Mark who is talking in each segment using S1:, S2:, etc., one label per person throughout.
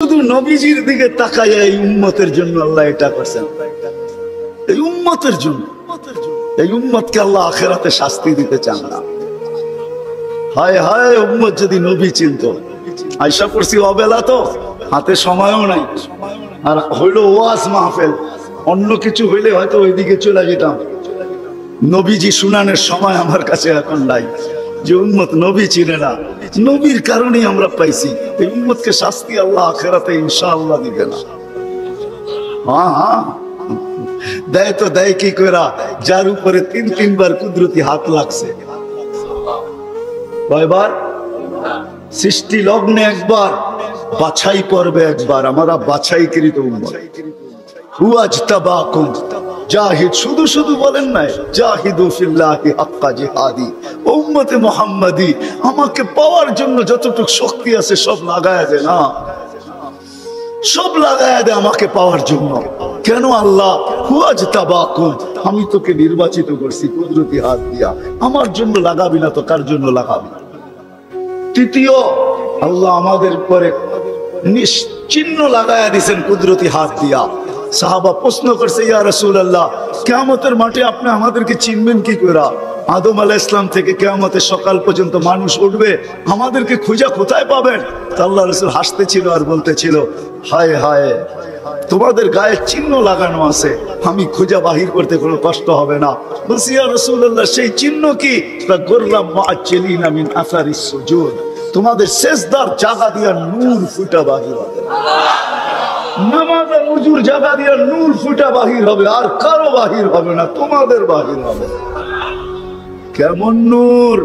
S1: শুধু নবীজির দিকে তাকায় এই উম্মতের জন্য আল্লাহ এটা করছেন, এই উম্মতের জন্য। এই উম্মতকে আল্লাহ আখিরাতে শাস্তি দিতে চান না। হায় হায়, উম্মত যদি নবী চিনত। আয়সা করছি অবেলা, তো হাতে সময়ও নাই, আর হইলো ওয়াজ মাহফিল, অন্য কিছু হইলে হয়তো ওইদিকে চলে যেতাম। নবীজি শুনানের সময় আমার কাছে এখন নাই। যে উম্মত নবী চিনে না, নবীর কারণেই আমরা পাইছি। এই উম্মতকে শাস্তি আল্লাহ আখিরাতে ইনশাআল্লাহ দিবে না। হ্যাঁ হ্যাঁ, দেয় তো দেয় কি কইরা, যার উপরে তিনবার কুদরতি হাত লাগছে। কয়বার? সৃষ্টি লগ্নে একবার, বাছাই করবে একবার। আমরা বাছাইকৃত উম্মত। হুয়াজতাবাকুম, জাহিদ, শুধু শুধু বলেন নাই, জাহিদু ফিল্লাহি হাক্কা জিহাদি। উম্মতে মুহাম্মাদি, আমাকে পাওয়ার জন্য যতটুকু শক্তি আছে সব লাগায়া দে না, সব লাগায়া দে আমাকে পাওয়ার জন্য। কেন আল্লাহ? হুয়াজতাবাকুম, আমি তোকে নির্বাচিত করছি কুদরতি হাত দিয়া, আমার জন্য লাগাবি না তো কার জন্য লাগাবি? তৃতীয়, আল্লাহ আমাদের উপরে চিহ্ন লাগায়া দিয়েছেন কুদরতি হাত দিয়া। সাহাবা প্রশ্ন করছে, ইয়া রাসূলুল্লাহ, কিয়ামতের মাঠে আপনি আমাদেরকে চিনবেন কি করে? আদম আলাইহিস সালাম থেকে কিয়ামতের সকাল পর্যন্ত মানুষ উঠবে, আমাদেরকে খুঁজা কোথায় পাবেন? আল্লাহ রাসূল হাসতেছিল আর বলতেছিল, হায় হায়, তোমাদের গায়ে চিহ্ন লাগানো আছে, আমি খুঁজা বাহির করতে কোনো কষ্ট হবে না। বলছি, ইয়া রাসূলুল্লাহ, সেই চিহ্ন কি? গুররাম মুআজ্জিলিনা মিন আসারিস সুজুদ, তোমাদের সেজদার জায়গা দিয়া নূর ফুটা বাহির হবে। নামাজ আর ওযুর জায়গা দিয়া নূর ফুটা বাহির হবে, আর কারো বাহির হবে না, তোমাদের বাহির হবে। কেমন নূর?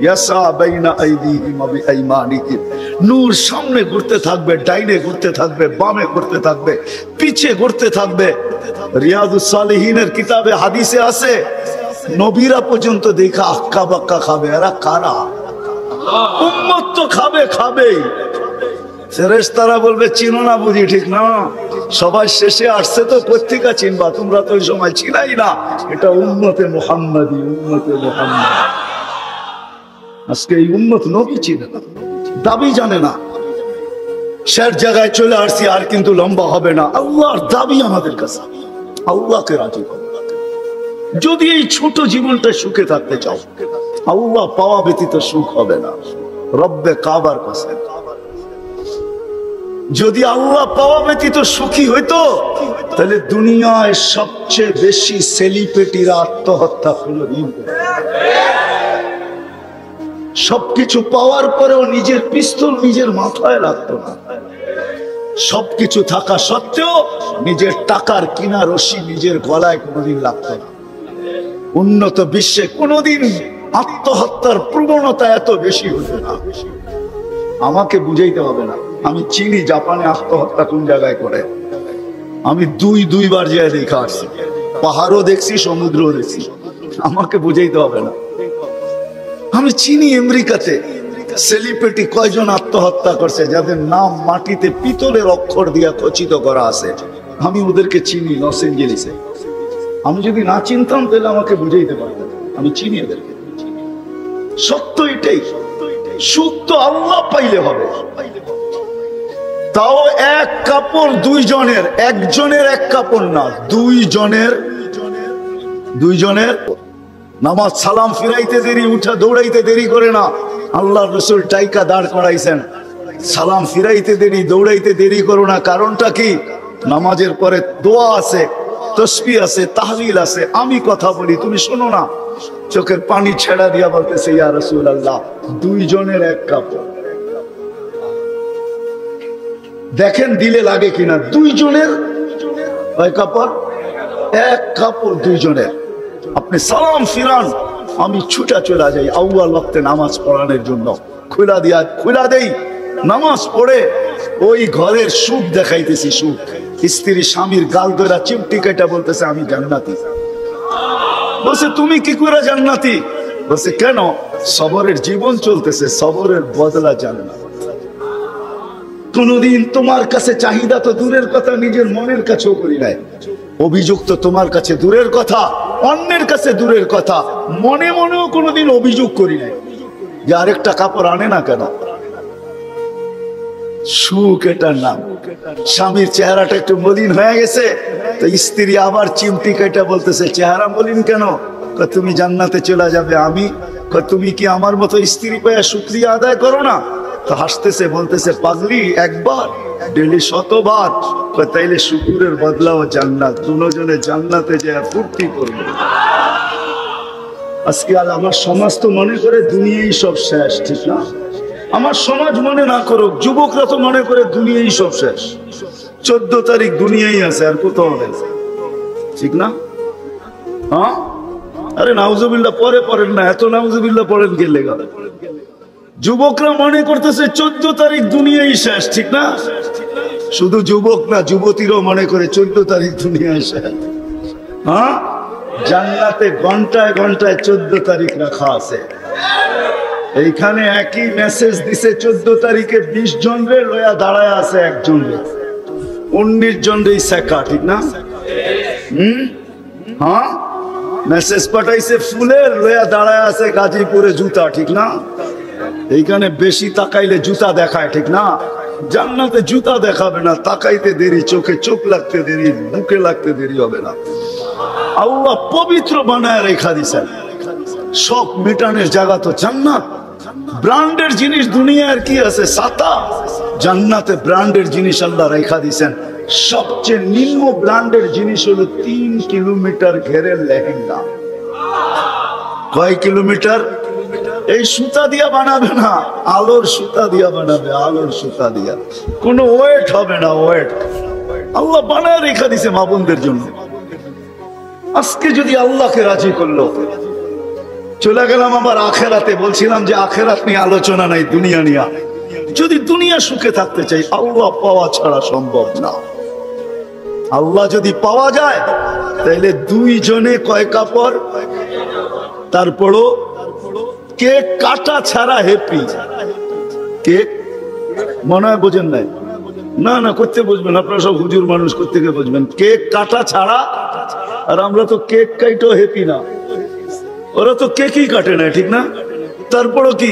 S1: ইয়াসা বাইনা আইদিহিম ওয়া বিআইমানিহিম, নূর সামনে ঘুরতে থাকবে, ডাইনে ঘুরতে থাকবে, বামে ঘুরতে থাকবে, পিছে ঘুরতে থাকবে। রিয়াদুস সালিহিনের কিতাবে হাদিসে আছে, নবীরা পর্যন্ত দেখা আক্কা বাক্কা খাবে। এরা কারা? উম্মত তো খাবে, খাবেই। ফেরেশতারা বলবে, চিনো না বুঝি? ঠিক না, সবাই শেষে আসছে তো কোত্থেকে চিনবা? তোমরা তো ওই সময় ছিলাই না। এটা উম্মতে মুহাম্মাদি, উম্মতে মুহাম্মাদ। আজকে এই উম্মত নবী চিনে না, দাবি জানে না। শেষ জায়গায় চলে আসছি, আর কিন্তু লম্বা হবে না। আল্লাহর দাবি আমাদের কাছে, আল্লাহকে রাজি করো। যদি এই ছোট জীবনটা সুখে থাকতে চাও, আল্লাহ পাওয়া ব্যতীত সুখ হবে না। রব্বে কাবার কাছে যদি আল্লাহ পাওয়া ব্যতীত সুখী হইতো, তাহলে দুনিয়ায় সবচেয়ে বেশি সেলিব্রিটিরা আত্মহত্যা কোনদিন করে। সবকিছু পাওয়ার পরেও নিজের পিস্তল নিজের মাথায় লাগতো না। সবকিছু থাকা সত্ত্বেও নিজের টাকার কিনা রশি নিজের গলায় কোনোদিন লাগতো না। উন্নত বিশ্বে কোনোদিন আত্মহত্যার প্রবণতা এত বেশি হতো না। আমাকে বুঝাইতে হবে না, আমি চিনি জাপানে আত্মহত্যা কোন জায়গায় করে। আমি দুইবার যায় দেখা আসছি, পাহাড়ও দেখছি, সমুদ্রও দেখছি। আমাকে বুঝাইতে হবে না, আমি চিনি আমেরিকাতে সেলিব্রিটি কয়জন আত্মহত্যা করছে, যাদের নাম মাটিতে পিতলের অক্ষর দিয়া খচিত করা আছে। আমি ওদেরকে চিনি লস এঞ্জেলিসে। আমি যদি না চিনতাম তাহলে আমাকে বুঝাইতে পারতাম। আমি চিনি এদেরকে। সত্য এটাই, সুখ তো আল্লাহ পাইলে হবে। তাও এক কাপড় দুইজনের, একজনের এক কাপড় না, দুইজনের। নামাজ সালাম ফিরাইতে দেরি, উঠা দৌড়াইতে দেরি করে না। আল্লাহ রাসূল টাইকা দাঁড় করাইছেন, সালাম ফিরাইতে দেরি, দৌড়াইতে দেরি করো না। কারণটা কি? নামাজের পরে দোয়া আছে, তাসবিহ আছে, তাহলিল আছে। আমি কথা বলি, তুমি শোনো না। চোখের পানি ছেড়া দিয়া বলতেছে, ইয়া রাসূলুল্লাহ, দুইজনের এক কাপড়। দেখেন দিলে লাগে কিনা। দুইজনের কয় কাপড়? এক কাপড় দুইজনের। আপনি সালাম ফিরান, আমি ছুটা চলে যাই আউয়াল ওয়াক্তে নামাজ পড়ানোর জন্য। খুলা দেই, নামাজ পড়ে ওই ঘরের সুখ দেখাইতেছি। সুখ, স্ত্রী স্বামীর গাল ধরা চিমটি কেটে বলতেছে, আমি জান্নাতি। বলছে, তুমি কি করে জান্নাতি? বলছে, কেন? সবরের জীবন চলতেছে, সবরের বদলা জানে না। কোনদিন তোমার কাছে চাহিদা তো দূরের কথা, নিজের মনের কাছেও করি নাই। অভিযোগ তো তোমার কাছে দূরের কথা, অন্যের কাছে দূরের কথা, মনে মনেও কোনোদিন অভিযোগ করি নাই যে আরেকটা কাপড় আনে না কেন। সুখ এটার নাম। স্বামীর চেহারাটা একটু মলিন হয়ে গেছে, তো স্ত্রী আবার চিমটি কেটে বলতেছে চেহারা মলিন কেন? তুমি জান্নাতে চলে যাবে। আমি তুমি কি আমার মতো স্ত্রী পেয়ে শুকরিয়া আদায় করো না? তো হাসতেছে, বলতেছে পাগলি, একবার ডেলি 100 বার। তাইলে শুকুরের বদলাও জান্নাত। দুজনে জান্নাতে যায় ফুর্তি করবে। আজকে আর আমার সমাজ তো মনে করে দুনিয়াই সব শেষ, ঠিক না? আমার সমাজ মনে না করুক, যুবকরা তো মনে করে দুনিয়াই সব শেষ। 14 তারিখ দুনিয়াই আছে, আর কোথাও নেই, ঠিক না? হ্যাঁ, আরে নাউজুবিল্লাহ পরে পড়েন না, এত নাউজুবিল্লাহ পড়েন কে লেগা? যুবকরা মনে করতেছে 14 তারিখ দুনিয়াই শেষ, ঠিক না? শুধু যুবক না, যুবতীরাও মনে করে 14 তারিখ দুনিয়ায় শেষ। হ্যাঁ, জান্নাতে ঘন্টায় ঘন্টায় 14 তারিখ রাখা আছে। এইখানে একই মেসেজ দিছে 14 তারিখে 20 জন রে লয়া দাঁড়ায় আছে, একজন রে 19 জন রে শেখা, ঠিক না? হ্যাঁ, মেসেজ পাঠাইছে ফুলের, লয়া দাঁড়ায় আছে গাজীপুরে জুতা, ঠিক না? এইখানে বেশি তাকাইলে জুতা দেখায়, ঠিক না? জান্নাতে জুতা দেখাবে না, তাকাইতে দেরি, চোখে চোখ লাগতে দেরি, বুকে লাগতে দেরি হবে না। আল্লাহ পবিত্র বানায় রেখা দিছেন। সব মিটানের জায়গা তো জান্নাত। ব্র্যান্ডের জিনিস দুনিয়ার কি আছে? ছাতা। জান্নাতে ব্র্যান্ডের জিনিস আল্লাহ রেখা দিছেন। সবচেয়ে নিম্ন ব্র্যান্ডের জিনিস হলো 3 কিলোমিটার ঘেরের লেহেঙ্গা। কয় কিলোমিটার? এই সুতা দিয়া বানাবে না, আলোর সুতা দিয়া বানাবে, আলোর সুতা দিয়া। কোনো ওয়েট হবে না, ওয়েট আল্লাহ বানায় রেখা দিছে মা বোনদের জন্য। আজকে যদি আল্লাহকে রাজি করলো, চলে গেলাম আবার আখেরাতে। বলছিলাম যে আখেরাত নিয়ে আলোচনা নাই, দুনিয়া নিয়ে। যদি দুনিয়া সুখে থাকতে চাই, আল্লাহ পাওয়া ছাড়া সম্ভব না। আল্লাহ যদি পাওয়া যায়, তাহলে 2 জনে কয় কাপড়? তারপরও কেক কাটা ছাড়া হ্যাপি। কেক মনে হয় বোঝেন নাই? না না, করতে বুঝবেন, আপনারা সব হুজুর মানুষ, করতে গিয়ে বুঝবেন। কেক কাটা ছাড়া। আর আমরা তো কেক কাইটেও হ্যাপি না, ওরা তো কেকই কাটে না, ঠিক না? তারপরও কি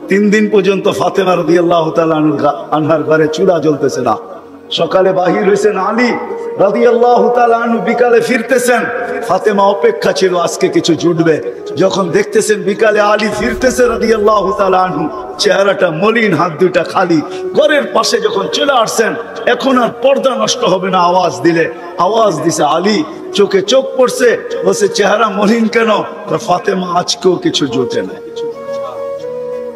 S1: 3 দিন পর্যন্ত ফাতেমা রাদিয়াল্লাহু তাআলা আনহার ঘরে চুলা জ্বলতেছে না। সকালে বাহির হয়েছেন আলী রাদিয়াল্লাহু তাআলা আনহু, বিকালে ফিরতেছেন। ফাতেমা অপেক্ষা ছিল আজকে কিছু জুটবে। যখন দেখতেছেন বিকালে আলী ফিরতেছে রাদিয়াল্লাহু তাআলা আনহু, চেহারাটা মলিন, হাত দুইটা খালি। ঘরের পাশে যখন চলে আসছেন, এখন আর পর্দা নষ্ট হবে না, আওয়াজ দিলে। আওয়াজ দিছে আলী, চোখে চোখ পড়ছে, বলছে চেহারা মলিন কেন? ফাতেমা আজকেও কিছু জোটে না।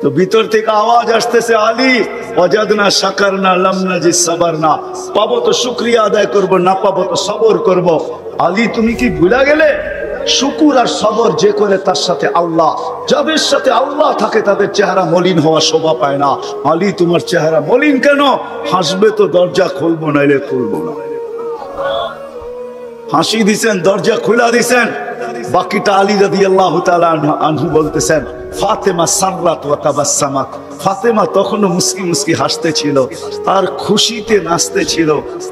S1: তো ভিতর থেকে আওয়াজ আসতেছে, আলী ওয়াজাদনা শাকারনা লাম নাজিদ সাবারনা। পাবো তো শুকরিয়া আদায় করব, না পাবো তো সবর করব। আলী তুমি কি ভুলে গেলে? শুকুর আর সবর যে করে তার সাথে আল্লাহ। যাদের সাথে আল্লাহ থাকে তাদের চেহারা মলিন হওয়া শোভা পায় না। আলী তোমার চেহারা মলিন কেন? হাসবে তো দরজা খুলবো, নাইলে খুলবো না। হাসি দিছেন, দরজা খুলা দিছেন। বাকিটা আলী রাদিয়াল্লাহু তাআলা আনহু বলতেছেন, ফাতেমা সাররাত ওয়া তাবাসসামাত। ফাতেমা তখনও মুস্কি মুস্কি হাসতে ছিল আর খুশিতে নাচতে ছিল।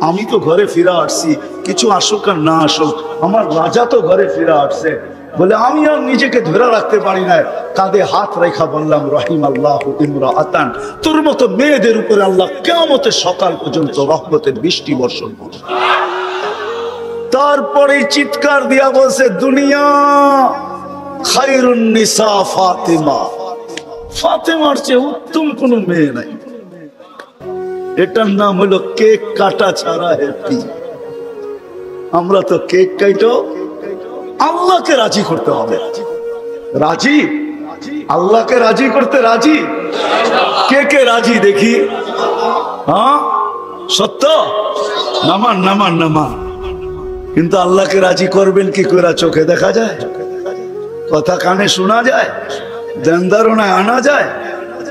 S1: আমি তো ঘরে ফিরে আসছি, কিছু আসুক আর না আসুক, আমার রাজা তো ঘরে ফিরে আসছে। বলে আমি আর নিজেকে ধরে রাখতে পারি না, কাঁধে হাত রেখা বললাম, রাহিমাল্লাহু ইমরাআতান। তোর মতো মেয়েদের উপরে আল্লাহ কিয়ামতের সকাল পর্যন্ত রহমতের বৃষ্টি বর্ষণ করবে। তারপরে চিৎকার দিয়া বলছে, দুনিয়া খায়রুন নিসা ফাতেমা। ফাতেমার চেয়ে উত্তম কোন মেয়ে নাই। এটার নাম হলো কেক কাটা ছাড়া হ্যাপি। আমরা তো কেক কাটো, আল্লাহকে রাজি করতে হবে। রাজি? আল্লাহকে রাজি করতে রাজি? কে কে রাজি দেখি? হ্যাঁ, সত্য? নামান নামান নামান। কিন্তু আল্লাহকে রাজি করবেন কি করে? চোখে দেখা যায়? কথা কানে শোনা যায়? ধ্যানধারণায় আনা যায়?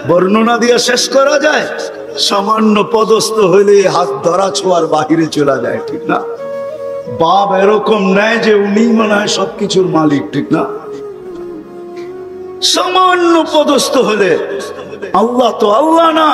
S1: বর্ণনা দিয়ে শেষ করা যায়? সামান্য পদস্থ হইলে হাত ধরা ছোঁয়ার বাহিরে চলে যায়, ঠিক না? বাপ এরকম নেয় যে উনি মনে হয় সবকিছুর মালিক, ঠিক না? সামান্য পদস্থ হলে আল্লাহ তো আল্লাহ না,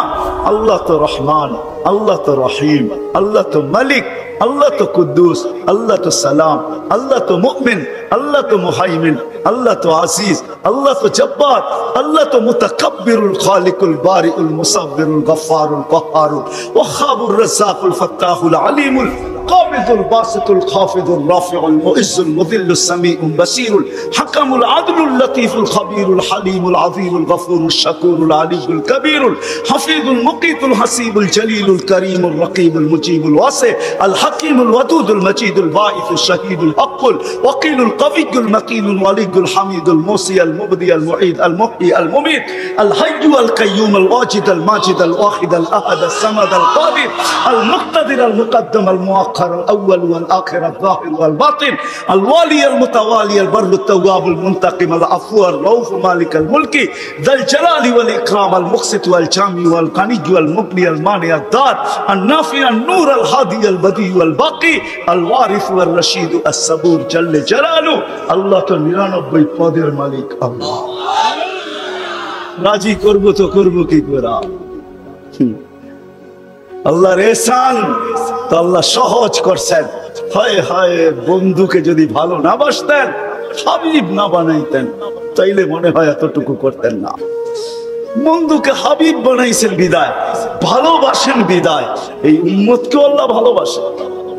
S1: আল্লাহ তো রহমান, আল্লাহ তো রহিম, আল্লাহ তো মালিক, আল্লাহ তো কুদ্দুস, আল্লাহ তো সালাম, আল্লাহ তো মুমিন, আল্লাহ তো মুহাইমিন, আল্লাহ তো আজিজ, আল্লাহ তো জব্বার, আল্লাহ তো মুতাকাব্বিরুল খালিকুল বারিউল মুসাব্বিরুল গফফারুল কহ্হারুল ওয়াহ্হাবুর রাজ্জাকুল ফাত্তাহুল আলিমুল القابض الباسط الخافض الرافع المعز المذل السميع البصير الحكم العدل اللطيف الخبير الحليم العظيم الغفور الشكور العلي الكبير الحفيظ المقيت الحسيب الجليل الكريم الرقيب المجيب الواسع الحكيم الودود المجيد الباعث الشهيد الحق الوكيل القوي المكين الولي الحميد الموصي المبدي المعيد المحيي المميت الحي القيوم الواجد الماجد الواحد الاحد الصمد القادر المقتدر المقدم المؤخر الأول والآخر الظاهر والباطن الوالي المتوالي البر التواب المنتقم العفو الرؤوف مالك الملك ذا الجلال والإكرام المقسط والجامع والغني والمغني المانع الدار النافع النور الهادي البديع والباقي الوارث والرشيد الصبور جل جلاله الله তো 99 পদের মালিক আল্লাহ রাজি করব তো করব কি করে আল্লাহর এহসান তো আল্লাহ সহজ করছেন হায় হায় বন্ধুকে যদি ভালো না বাসতেন হাবিব না বানাইতেন তাইলে মনে হয় এতটুকু করতেন না বন্ধুকে হাবিব বানাইছেন বিদায় ভালোবাসেন বিদায় এই উম্মতকে আল্লাহ ভালোবাসে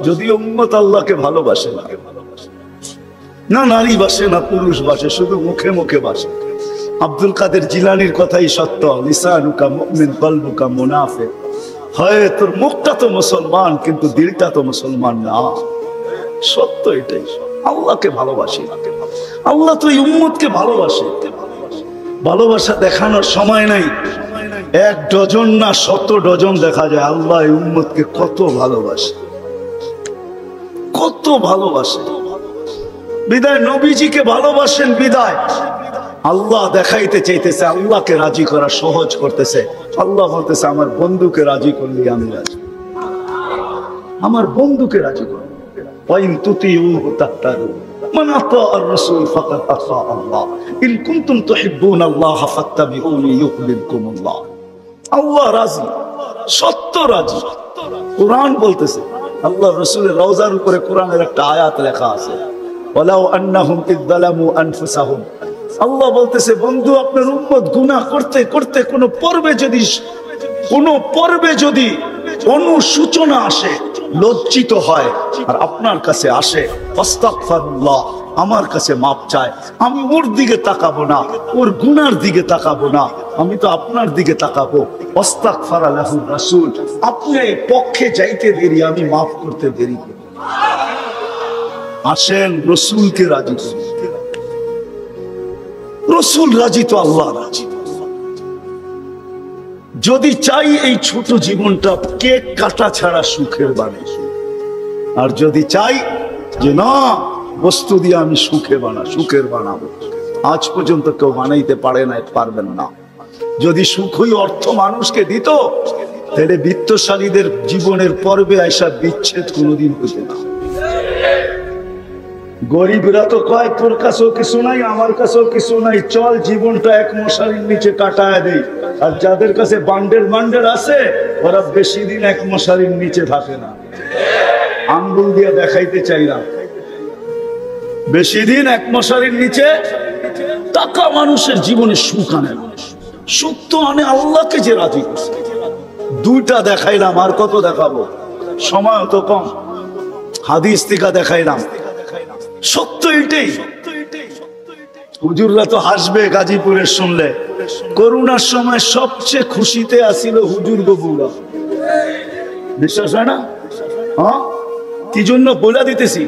S1: যদিও উম্মত আল্লাহকে ভালোবাসে না না নারী বাসে না পুরুষ বাসে শুধু মুখে মুখে বাসে আব্দুল কাদের জিলানীর কথাই সত্য লিসানুকা মুমিন কলবুকা মুনাফিক হয় তোর মুখটা তো মুসলমান কিন্তু দিলটা তো মুসলমান না সত্য এটাই আল্লাহকে ভালোবাসি আল্লাহ তো এই উম্মতকে ভালোবাসে ভালোবাসা দেখানোর সময় নাই এক ডজন না 100 ডজন দেখা যায় আল্লাহ এই উম্মতকে কত ভালোবাসে কত ভালোবাসে বিদায় নবীজিকে ভালোবাসেন বিদায় আল্লাহ দেখাইতে চাইতেছে আল্লাহকে রাজি করা সহজ করতেছে আল্লাহ বলতেছে আমার বন্ধুকে রাজি করলি আমি রাজি আমার বন্ধুকে রাজি কর ওয়াইন তুতিউহু তাহতাদু মান আতা আর-রাসূল ফাকাদ আতা আল্লাহ ইন কুনতুম তুহিব্বুনাল্লাহ ফাত্তাবিউনি ইউহিব্বুকুমুল্লাহ আল্লাহ রাজি সত্য রাজি কুরআন বলতেছে আল্লাহ রাসূলের রওজার উপরে কোরআনের একটা আয়াত লেখা আছে ওয়ালাউ আন্নাহুম ইযযালামু আনফুসাহুম আল্লাহ বলতেছে বন্ধু আপনার উম্মত গুনাহ করতে করতে কোন পর্বে যদি অনুসূচনা আসে লজ্জিত হয় আর আপনার কাছে আসে আস্তাগফিরুল্লাহ আমার কাছে মাপ চায় আমি ওর দিকে তাকাবো না ওর গুনার দিকে তাকাবো না আমি তো আপনার দিকে তাকাবো আস্তাগফারা লাহু রাসূল আপনি পক্ষে যাইতে দেরি আমি মাফ করতে দেরি করি আসেন রাসূলকে রাজি করি রসুল রাজি তো আল্লাহ রাজি যদি চাই এই ছোট জীবনটা কেক কাটা ছাড়া সুখের বানাই আর যদি চাই যে না বস্তু দিয়ে আমি সুখের বানাবো আজ পর্যন্ত কেউ বানাইতে পারবেন না যদি সুখই অর্থ মানুষকে দিত তাহলে বিত্তশালীদের জীবনের পর্বে আইসা বিচ্ছেদ কোনোদিন হতো না গরিবরা তো কয় তোর কাছেও কিছু নাই আমার কাছেও কিছু নাই চল জীবনটা এক মশারির নিচে কাটায় দেই আর যাদের কাছে বান্ডেল আছে ওরা বেশি দিন এক মশারির নিচে থাকে না আঙ্গুল দিয়ে দেখাইতে চাইলাম বেশি দিন এক মশারির নিচে টাকা মানুষের জীবনে সুখ আনে সুখ তো আনে আল্লাহকে যে রাজি করছে দুইটা দেখাইলাম আর কত দেখাবো সময় তো কম হাদিস থেকে দেখাইলাম সত্য এটাই হুজুররা তো হাসবে গাজীপুরের শুনলে করোনার সময় সবচেয়ে খুশিতে আসিল হুজুর বউরা বিশ্বাস হয় না হ্যাঁ কি জন্য বলে দিতেছি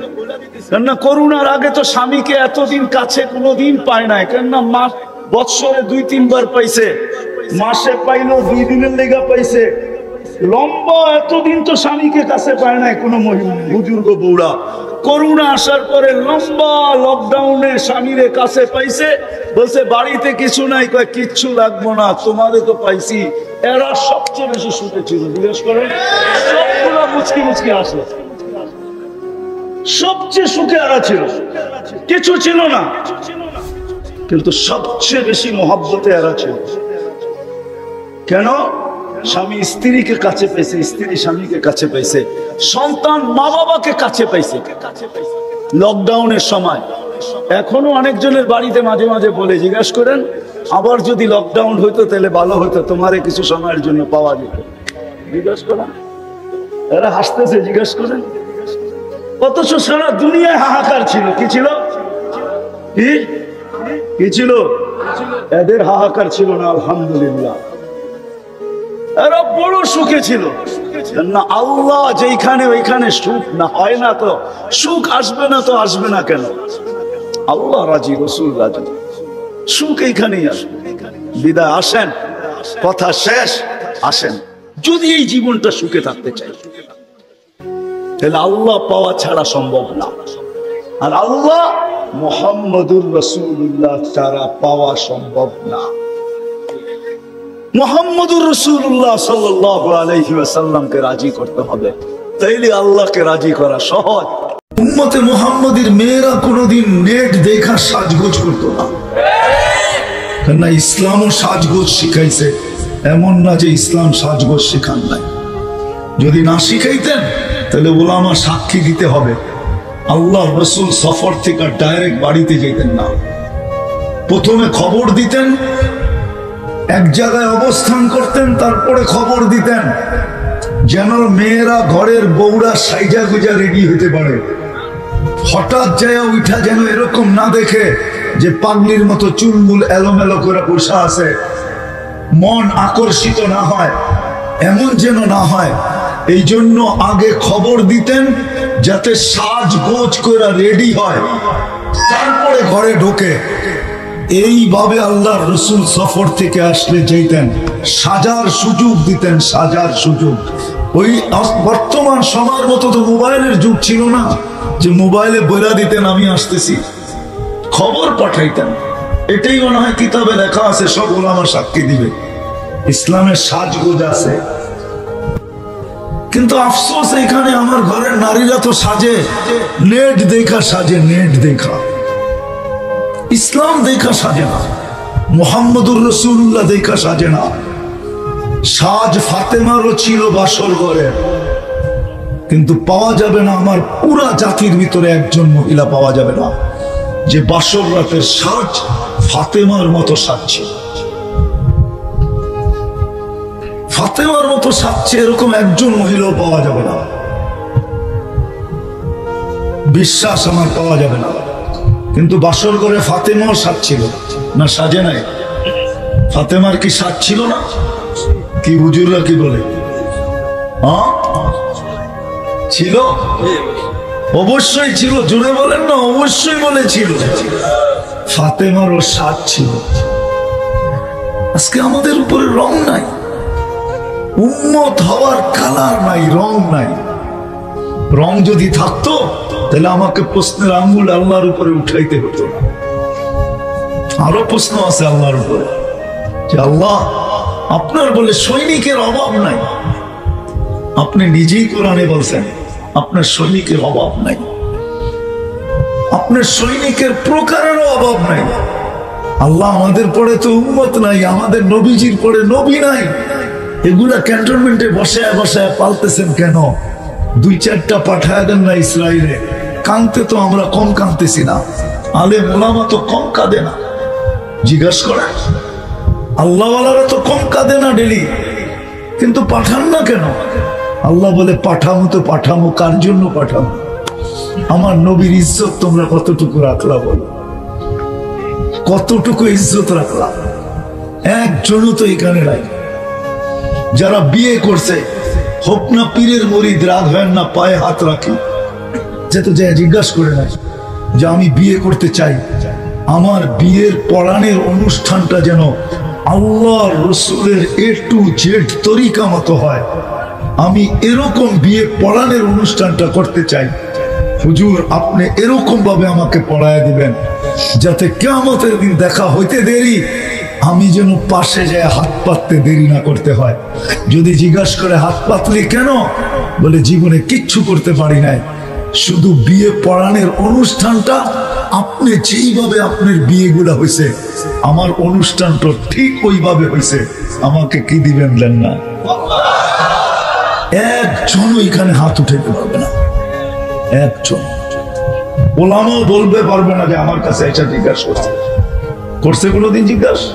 S1: কেননা করোনার আগে তো স্বামীকে এতদিন কাছে কোনোদিন পায় নাই কেননা মাস বৎসরে 2-3 বার পাইছে মাসে পাইলো 2 দিনের লেগা পাইছে লম্বা এতদিন তো স্বামীকে কাছে পায় নাই কোনো বুজুর্গ বউরা করোনা আসার পরে লম্বা লকডাউনে স্বামীরে কাছে পাইছে বলছে বাড়িতে কিছু নাই কয় কিচ্ছু লাগবো না তোমাদের তো পাইছি এরা সবচেয়ে বেশি সুখে ছিল জিজ্ঞেস করেন সবগুলা মুচকি আসে সবচেয়ে সুখে এরা ছিল কিছু ছিল না কিন্তু সবচেয়ে বেশি মহব্বতে এরা ছিল কেন? স্বামী স্ত্রীকে কাছে পেয়েছে, স্ত্রী স্বামীকে কাছে পেয়েছে, সন্তান মা বাবাকে কাছে পাইছে লকডাউনের সময়। এখনো অনেকজনের বাড়িতে মাঝে মাঝে বলে, জিজ্ঞাসা করেন আবার যদি লকডাউন হইতো তাহলে ভালো হইতো, তোমারে কিছু সময়ের জন্য পাওয়া যেত। জিজ্ঞাসা করেন, এরা হাসতেছে, জিজ্ঞাসা করেন। অথচ সারা দুনিয়ায় হাহাকার ছিল। কি ছিল? কি ছিল? এদের হাহাকার ছিল না, আলহামদুলিল্লাহ। এরা বড় সুখে ছিল না। আল্লাহ যেখানে ওইখানে সুখ না হয় না, তো সুখ আসবে না, তো আসবে না কেন? আল্লাহ রাজি, রসুল রাজি, সুখ এইখানেই আসবে। বিদায় আসেন, কথা শেষ। আসেন, যদি এই জীবনটা সুখে থাকতে চাই তাহলে আল্লাহ পাওয়া ছাড়া সম্ভব না। আর আল্লাহ মুহাম্মদুর রাসূলুল্লাহ ছাড়া পাওয়া সম্ভব না। মুহাম্মদুর রাসূলুল্লাহ সাল্লাল্লাহু আলাইহি ওয়াসাল্লামকে রাজি করতে হবে, তাইলে আল্লাহকে রাজি করা সহজ। উম্মতে মুহাম্মদীর মেয়েরা কোনোদিন নেট দেখা সাজগোজ করতো না, কেননা ইসলামও সাজগোজ শিখাইছে। এমন না যে ইসলাম সাজগোজ শিখান নাই। যদি না শিখাইতেন তাহলে ওলামা সাক্ষী দিতে হবে। আল্লাহ রসুল সফর থেকে ডাইরেক্ট বাড়িতে যেতেন না, প্রথমে খবর দিতেন, এক জায়গায় অবস্থান করতেন, তারপরে খবর দিতেন যেন মেয়েরা ঘরের বউরা সাইজা গুজা রেডি হতে পারে। হঠাৎ যায় উঠা যেন এরকম না দেখে যে পাগলির মতো চুলমুল এলোমেলো করে বসা আছে, মন আকর্ষিত না হয়, এমন যেন না হয়। এই জন্য আগে খবর দিতেন যাতে সাজগোজ করে রেডি হয়, তারপরে ঘরে ঢোকে। এইভাবে আল্লাহ রসুল সফর থেকে আসলে যেতেন, সাজার সুযোগ দিতেন, সাজার সুযোগ। ওই বর্তমান সময়ের মতো তো মোবাইলের যুগ ছিল না যে মোবাইলে বইলা দিতেন আমি আসতেছি, খবর পাঠাইতেন। এটাই মনে হয় কিতাবে লেখা আছে, সব ওলামা সাক্ষী দিবে, ইসলামের সাজগোজ আছে। কিন্তু আফসোস, এখানে আমার ঘরের নারীরা তো সাজে নেট দেখা, সাজে নেট দেখা, ইসলাম দেখা সাজে না, মুহাম্মদুর রাসূলুল্লাহ দেখা সাজে না। সাজ ফাতেমারও ছিল বাসর ঘরে, কিন্তু পাওয়া যাবে না। আমার পুরা জাতির ভিতরে একজন মহিলা পাওয়া যাবে না যে বাসর রাতের সাজ ফাতেমার মতো সাজছে। ফাতেমার মতো সাজছে এরকম একজন মহিলাও পাওয়া যাবে না। বিশ্বাস আমার পাওয়া যাবে না। কিন্তু বাসর ঘরে ফাতেমাও সাজছিল না, সাজে নাই? ফাতেমার কি সাজ ছিল না? কি হুজুররা কি বলে? হ্যাঁ ছিল, অবশ্যই ছিল। জোরে বলেন না, অবশ্যই বলেছিল। ফাতেমারও সাজ ছিল। আজকে আমাদের উপরে রং নাই, উম্মত হওয়ার কালার নাই, রং নাই। রং যদি থাকতো তাহলে আমাকে প্রশ্নের আঙ্গুল আল্লাহর উপরে উঠাইতে হতো না। আরো প্রশ্ন আছে আল্লাহর উপরে, যে আল্লাহ আপনার বলে সৈনিকের অভাব নাই। আপনি নিজেই কোরআনে বলছেন আপনার সৈনিকের অভাব নাই, আপনার সৈনিকের প্রকারেরও অভাব নাই। আল্লাহ আমাদের পরে তো উম্মত নাই, আমাদের নবীজির পরে নবী নাই। এগুলা ক্যান্টনমেন্টে বসায় বসায় পালতেছেন কেন? দুই চারটা পাঠায় দেন না ইসরায়েলে। কাঁদতে তো আমরা কম কাঁদতেছি না, আলেম ওলামা তো কম কাঁদে না। জিজ্ঞাসা করে, আল্লাহওয়ালারা তো কম কাঁদে না ডেলি, কিন্তু পাঠান না কেন? আল্লাহ বলে পাঠামো তো পাঠামো, কার জন্য পাঠামো? আমার নবীর ইজ্জত তোমরা কতটুকু রাখলা বলো? কতটুকু ইজ্জত রাখলা? একজনও তো এখানে নাই। যারা বিয়ে করছে, হোক না পীরের মরিদ, রাত হয় না পায়ে হাত রাখি, যেতে যায় জিজ্ঞাসা করে নাই যে আমি বিয়ে করতে চাই, আমার বিয়ের পড়ানোর অনুষ্ঠানটা যেন আল্লাহ রসুলের A to Z তরিকা মতো হয়। আমি এরকম বিয়ে পড়ানোর অনুষ্ঠানটা করতে চাই। হুজুর আপনি এরকম ভাবে আমাকে পড়ায় দিবেন যাতে কিয়ামতের দিন দেখা হইতে দেরি আমি যেন পাশে যায় হাত পাততে দেরি না করতে হয়। যদি জিজ্ঞাসা করে হাত পাতলি কেন, বলে জীবনে কিচ্ছু করতে পারি নাই, শুধু বিয়ে পড়ানোর অনুষ্ঠানটা আপনি যেইভাবে আপনার বিয়েগুলা হয়েছে আমার অনুষ্ঠানটা ঠিক ওইভাবে হয়েছে, আমাকে কি দিবেন দেন না? একজনও এখানে হাত উঠাইতে পারবে না, একজন ওলামাও বলবে পারবে না যে আমার কাছে এটা জিজ্ঞাসা করছে, করছে কোনোদিন জিজ্ঞাসা?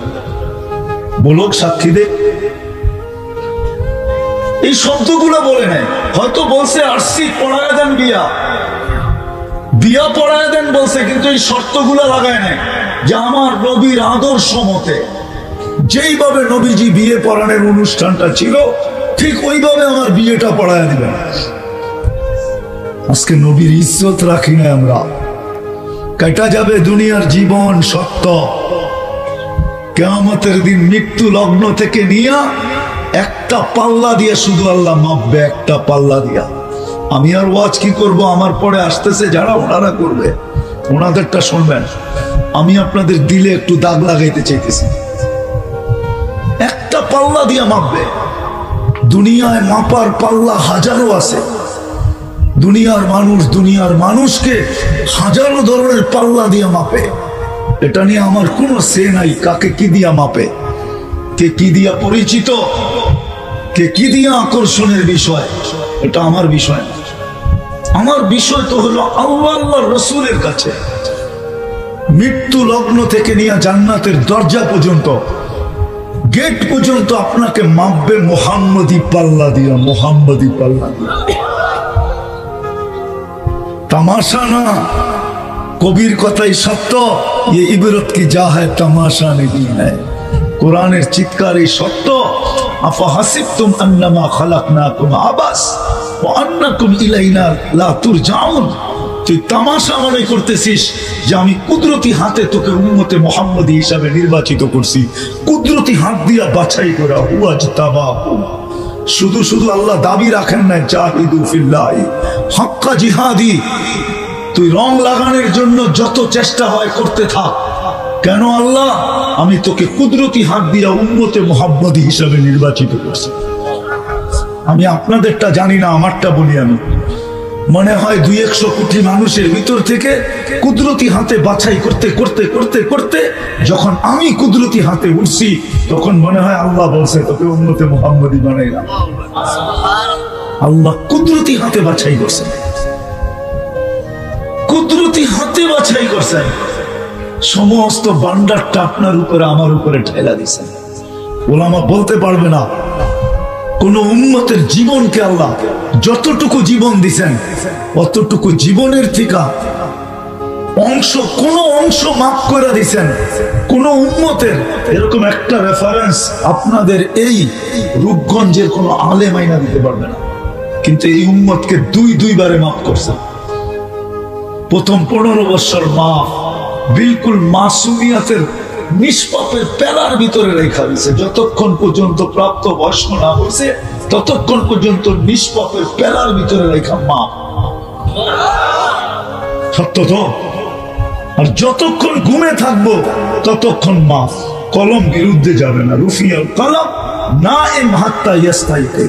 S1: বলুক, সাক্ষী দে। এই শব্দগুলো বলে নেয়, হয়তো বলছে আসছি পড়ায় দেন বিয়া, বিয়া পড়ায় দেন বলছে, কিন্তু এই শর্তগুলো লাগায় নেয় যে আমার নবীর আদর্শ মতে যেইভাবে নবীজি বিয়ে পড়ানোর অনুষ্ঠানটা ছিল ঠিক ওইভাবে আমার বিয়েটা পড়ায় দিবেন। আজকে নবীর ইজ্জত রাখি না আমরা, কেটা যাবে দুনিয়ার জীবন সত্য, কিয়ামতের দিন মৃত্যু লগ্ন থেকে নিয়ে একটা পাল্লা দিয়ে শুধু আল্লাহ মাপবে, একটা পাল্লা দিয়া। আমি আর ওয়াজ কি করব, আমার পরে আসতেছে যারা ওনারা করবে, ওনাদেরটা শুনবেন। আমি আপনাদের দিলে একটু দাগ লাগাইতে চাইতেছি, একটা পাল্লা দিয়া মাপবে। দুনিয়ায় মাপার পাল্লা হাজারো আছে, দুনিয়ার মানুষ দুনিয়ার মানুষকে হাজারো ধরনের পাল্লা দিয়া মাপে। এটা নিয়ে আমার কোনো সে নাই, কাকে কি দিয়া মাপে, কে কি দিয়া পরিচিত, কে কি দিয়া আকর্ষণের বিষয়, এটা আমার বিষয় না। আমার বিষয় তো হলো আল্লাহ আল্লাহর রাসূলের কাছে মৃত্যু লগ্ন থেকে নিয়ে জান্নাতের দরজা পর্যন্ত, গেট পর্যন্ত আপনাকে মাপবে মুহাম্মদী পাল্লা দিয়া, মুহাম্মদী পাল্লা দিয়া। তামাশা না, কবির কথাই সত্য, ये इबरत की जा है तमाशा नहीं है। কোরআনের চিৎকার এই সত্য, আফাহাসিবতুম আন্নামা খালাকনাকুম আবাস ওয়া আন্নাকুম ইলাইনা লা তুরজাউন। তুই তামাশা মনে করতেছিস যে আমি কুদরতি হাতে তোকে উম্মতে মুহাম্মদী হিসাবে নির্বাচিত করছি, কুদরতি হাত দিয়া বাছাই করা। ওয়াজতাবাহু, শুধু শুধু আল্লাহ দাবি রাখেন না জাহিদু ফিল্লাহি হাক্কা জিহাদি। তুই রং লাগানোর জন্য যত চেষ্টা হয় করতে থাক, কেন আল্লাহ আমি তোকে কুদরতি হাত দিয়া উম্মতে মুহাম্মদী হিসাবে নির্বাচিত করছি। আমি আপনাদেরটা জানি না, আমারটা বলি আমি। মনে হয় 200 কোটি মানুষের ভিতর থেকে কুদরতি হাতে বাছাই করতে করতে করতে করতে যখন আমি কুদরতি হাতে উঠছি, তখন মনে হয় আল্লাহ বলছে তোকে উম্মতে মুহাম্মদী বানাইলাম। আল্লাহ কুদরতি হাতে বাছাই করছেন, কুদরতি হাতে বাছাই করছেন। সমস্ত বান্ডারটা আপনার উপরে আমার উপরে ঠেলা দিছেন। ওলামা বলতে পারবে না কোন উম্মতের জীবনকে আল্লাহ যতটুকু জীবন দিছেন অতটুকু জীবনের থেকে অংশ, কোন অংশ মাফ করে দিছেন কোন উম্মতের। এরকম একটা রেফারেন্স আপনাদের এই রূপগঞ্জের কোন আলেম আইনা দিতে পারবে না, কিন্তু এই উম্মতকে দুইবারে মাফ করছেন। প্রথম 15 বছর মাফ, বিলকুল মাসুমিয়াতের নিষ্পাপের পেলার ভিতরে রেখা দিয়েছে। যতক্ষণ পর্যন্ত প্রাপ্ত বয়স্ক না হয়েছে ততক্ষণ পর্যন্ত নিষ্পাপের পেলার ভিতরে রেখা মাপ, সত্য তো। আর যতক্ষণ ঘুমে থাকবো ততক্ষণ মাফ, কলম বিরুদ্ধে যাবে না। রুফিয়াল কলম না এম হাত্তা ইয়াস্তাইতে।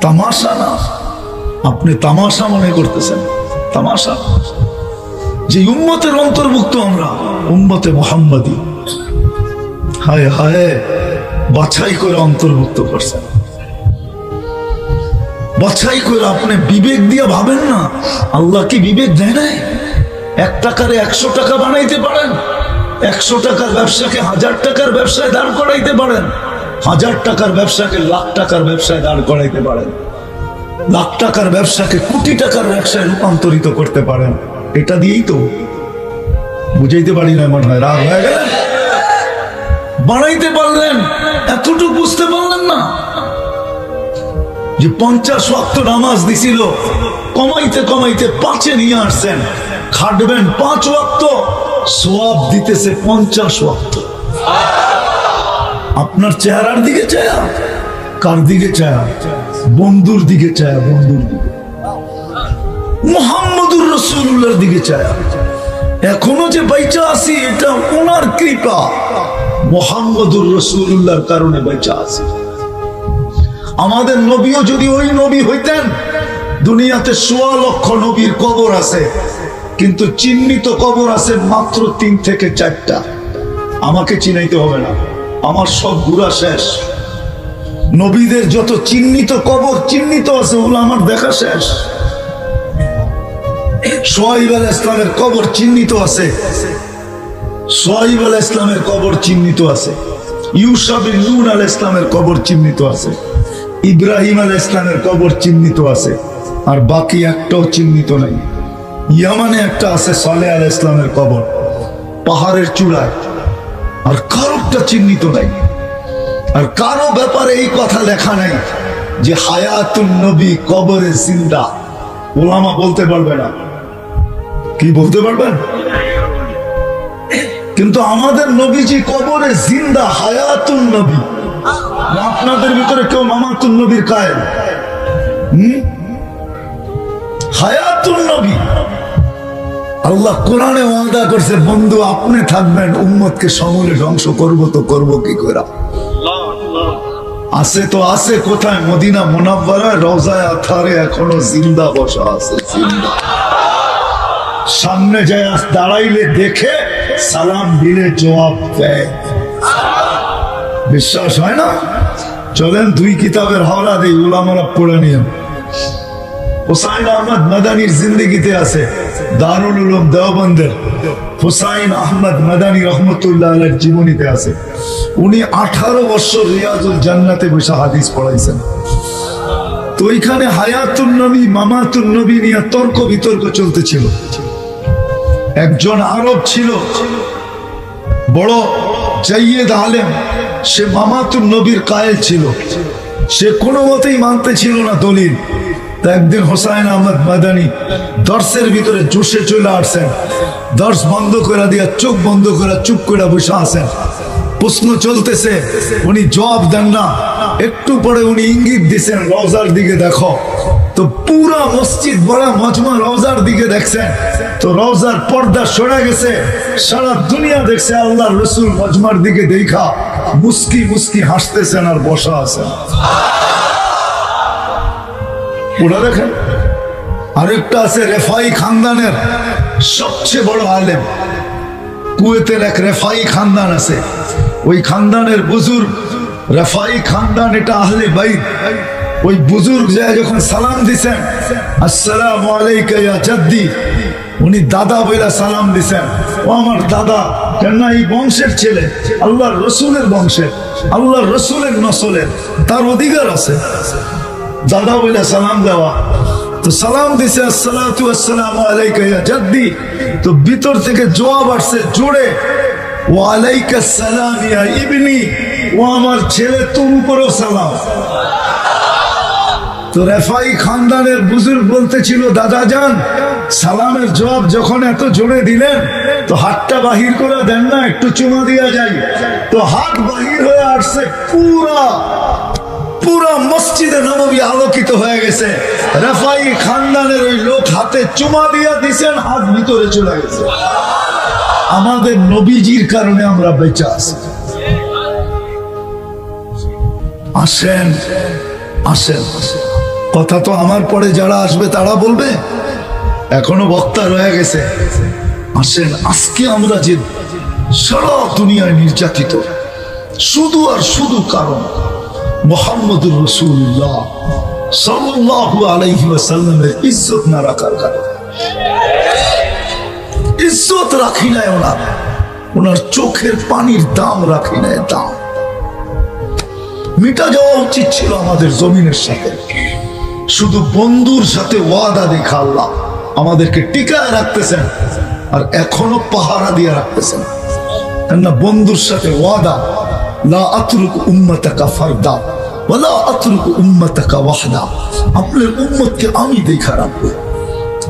S1: তামাশা না, আপনি তামাশা মনে করতেছেন, তামাশা। যে উম্মতের অন্তর্ভুক্ত আমরা, উম্মতে মুহাম্মদী, হায় হায় বাছাই করে অন্তর্ভুক্ত করছেন। বাছাই করে আপনি বিবেক দিয়ে ভাবেন না, আল্লাহ কি বিবেক দেয় নাই? 1 টাকারে 100 টাকা বানাইতে পারেন, 100 টাকার ব্যবসাকে 1000 টাকার ব্যবসায় দাঁড় করাইতে পারেন, 1000 টাকার ব্যবসাকে লাখ টাকার ব্যবসায় দাঁড় করাইতে পারেন, লাখ টাকার ব্যবসাকে কোটি টাকার ব্যবসায় রূপান্তরিত করতে পারেন। এটা দিয়েই তো বুঝাইতে পারি না, মনে হয় রাগ হয়ে গেলেন। বানাইতে পারলেন, এতটুকু বুঝতে পারলেন না যে 50 ওয়াক্ত নামাজ দিছিল, কমাইতে কমাইতে 5-এ নিয়ে আসছেন। খাটবেন 5 ওয়াক্ত, সওয়াব দিতেছে 50 ওয়াক্ত। আপনার চেহারার দিকে চায়া, কার দিকে চায়া? বন্ধুর দিকে চায়া, বন্ধুর দিকে, মুহাম্মদুর রাসূলুল্লাহর দিকে চায়া। এখনো যে বাইচা আছি এটা ওনার কৃপা, মুহাম্মদুর রাসূলুল্লাহর কারণে বাইচা আছি। আমাদের নবীও যদি ওই নবী হইতেন, দুনিয়াতে 1.25 লক্ষ নবীর কবর আছে, কিন্তু চিহ্নিত কবর আছে মাত্র 3 থেকে 4টা। আমাকে চিনাইতে হবে না, আমার সব ঘুরা শেষ। নবীদের যত চিহ্নিত কবর চিহ্নিত আছে ওগুলো আমার দেখা শেষ। সোহাইব আলাইহিস সালামের কবর চিহ্নিত আছে, সোহাইব আলাইহিস সালামের কবর চিহ্নিত আছে, ইউসা বিন নূন আলাইহিস সালামের কবর চিহ্নিত আছে, ইব্রাহিম আলাইহিস সালামের কবর চিহ্নিত আছে, আর বাকি একটাও চিহ্নিত নাই। ইয়ামানে একটা আছে সালেহ আলাইহিস সালামের কবর, পাহাড়ের চূড়ায়, আর কারোটা চিহ্নিত নাই। আর কারো ব্যাপারে এই কথা লেখা নাই যে হায়াতুন নবী কবরে জিন্দা। ওলামা বলতে পারবে না, কি বলতে পারবেন? কিন্তু আমাদের নবীজি কবরে জিন্দা, হায়াতুন নবী। আপনাদের ভিতরে কেউ মামাতুন নবীর কায়েল? হায়াতুন নবী। আল্লাহ কোরআনে ওয়াদা করছে, বন্ধু আপনি থাকবেন, উম্মতকে সমূলে ধ্বংস করব তো করব কি করে? আছে তো আছে কোথায়? মদিনা মুনাওয়ারা রওজায়ে আতহারে এখনো জিন্দা বসা আছে, জিন্দা। সামনে যায় দাঁড়াইলে দেখে, সালাম দিলে জবাব দেয়। বিশ্বাস হয় না? চলেন 2 কিতাবের হাওলা দিই, উলামারা পড়ে নিয়ে। হুসাইন আহমদ মাদানির জিন্দেগিতে আছে, দারুল উলুম দেওবন্দের হুসাইন আহমদ মাদানি রহমতুল্লাহ আলাইহির জীবনীতে আছে। উনি 18 বছর রিয়াজুল জান্নাতে বসে হাদিস পড়াইছেন। তো ওইখানে হায়াতুন নবী মামাতুন নবী নিয়ে তর্ক বিতর্ক চলতেছিল। একজন আরব ছিল, বড় জাইয়েদ আলেম, সে মামাতুন নবীর কায়েল ছিল। সে কোনো মতেই মানতে ছিল না দলিল। তা একদিন হুসাইন আহমদ মাদানি দর্শের ভিতরে জোশে চলে আসছেন, দর্শ বন্ধ করে দিয়া চোখ বন্ধ করে চুপ করে বসে আছেন। প্রশ্ন চলতেছে, উনি জবাব দেন না। একটু পরে উনি ইঙ্গিত দিচ্ছেন, রওজার দিকে দেখো। তো পুরা মসজিদ বড়া মজমা রওজার দিকে দেখছেন। তো রওজার পর্দা সরে গেছে, সারা দুনিয়া দেখছে। আল্লাহর রাসূল মজমার দিকে দেখা মুস্কি মুস্কি হাসতেছেন আর বসা আছেন। ওরা দেখেন। আরেকটা আছে রেফাই খানদানের সবচেয়ে বড় আলেম, কুয়েতের এক রেফাই খানদান আছে। ওই খানদানের বুজুর্গ রেফাই খানদান, এটা আহলে বাইত। ওই বুজুর্গ যায় যখন সালাম দিছেন, আসসালামু আলাইকা ইয়া জাদ্দি, উনি দাদা বইলা সালাম দিছেন। ও আমার দাদা, কেন এই বংশের ছেলে, আল্লাহর রসুলের বংশের, আল্লাহর রসুলের নসলের, তার অধিকার আছে দাদা বইলা সালাম দেওয়া। তো সালাম দিছে, আসসালাতু ওয়াসসালামু আলাইকা ইয়া জাদ্দি। তো ভিতর থেকে জবাব আসছে জোরে, ওয়া আলাইকা সালাম ইয়া ইবনি, ও আমার ছেলে, তোর উপরও সালাম। তো রেফাই খানদানের বুজুর্গ বলতেছিল, দাদা যান, সালামের জবাব যখন এত জোরে দিলেন, তো হাতটা বাহির করে দেন না, একটু চুমা দিয়া যাই। তো হাত বাহির হয়ে আসছে, পুরা পুরা মসজিদে নববী আলোকিত হয়ে গেছে। রেফাই খানদানের ওই লোক হাতে চুমা দিয়া দিছেন, হাত ভিতরে চলে গেছে। আমাদের নবীজির কারণে আমরা বেঁচে আছি। আসেন আসেন, কথা তো আমার পরে যারা আসবে তারা বলবে, এখনো বক্তা রয়ে গেছে। আসেন, আজকে আমরা যে সারা দুনিয়ায় নির্যাতিত, শুধু আর শুধু কারণ মুহাম্মদুর রাসূলুল্লাহ সাল্লাল্লাহু আলাইহি ওয়াসাল্লামের ইজ্জত না রাখার কারণে। ইজ্জত রাখি নাই ওনার চোখের পানির দাম রাখি নাই, দাম মিটা যাওয়া উচিত ছিল আমাদের জমিনের সাথে। শুধু বন্ধুর সাথে ওয়াদা দেখা আল্লাহ আমাদেরকে টিকায় রাখতেছেন, আর এখনো পাহারা দিয়ে রাখতেছেন। কেননা বন্ধুর সাথে ওয়াদা, লা আতরুকু উম্মাতাকা ফারদা ওয়া লা আতরুকু উম্মাতাকা ওয়াহদা, আপনার উম্মতকে আমি দেখা রাখবো।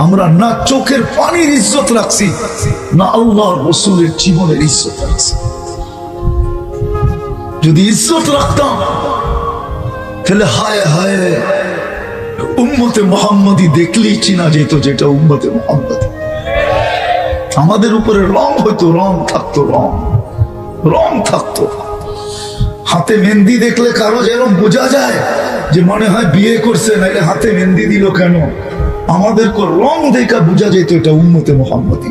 S1: আমরা না চোখের পানির ইজ্জত রাখছি, না আল্লাহর রাসূলের জীবনের ইজ্জত রাখছি। যদি ইজ্জত রাখতাম তাহলে হায় হায় উম্মতে মুহাম্মাদি দেখলেই চিনা যেত যেটা উম্মতে মুহাম্মাদি। আমাদের উপরে রং হইতো, রং থাকতো, রং থাকতো। হাতে মেহেন্দি দেখলে কারো যেরকম বোঝা যায় যে মনে হয় বিয়ে করছে, নাইলে হাতে মেহেন্দি দিল কেন, আমাদেরকে রং দেখা বোঝা যেত এটা উম্মতে মুহাম্মদী।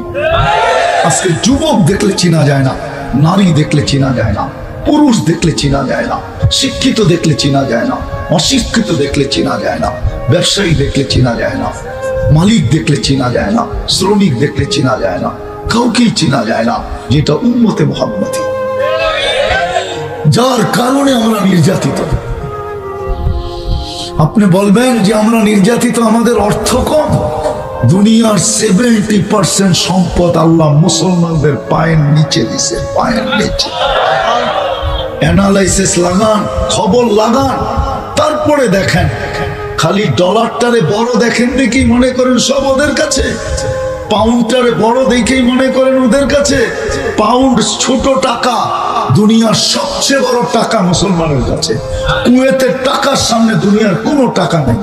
S1: আজকে যুবক দেখলে চেনা যায় না, নারী দেখলে চেনা যায় না, পুরুষ দেখলে চেনা যায় না, শিক্ষিত দেখলে চেনা যায় না, অশিক্ষিত দেখলে চেনা যায় না, ব্যবসায়ী দেখলে চেনা যায় না, মালিক দেখলে চেনা যায় না, শ্রমিক দেখলে চেনা যায় না, কাউকেই চেনা যায় না, যেটা উম্মতে মুহাম্মদী। যার কারণে আমরা নির্যাতিত। আপনি বলবেন যে আমরা নির্যাতিত, আমাদের অর্থ কম। দুনিয়ার 70% সম্পদ আল্লাহ মুসলমানদের পায়ের নিচে দিছে, পায়ের নিচে। অ্যানালাইসিস লাগান, খবর লাগান, তারপরে দেখেন। খালি ডলারটারে বড় দেখেন দেখি মনে করেন সব ওদের কাছে, পাউন্ডটারে বড় দেখেই মনে করেন ওদের কাছে। পাউন্ড ছোট টাকা, দুনিয়ার সবচেয়ে বড় টাকা মুসলমানের কাছে। কুয়েতের টাকার সামনে দুনিয়ার কোনো টাকা নেই।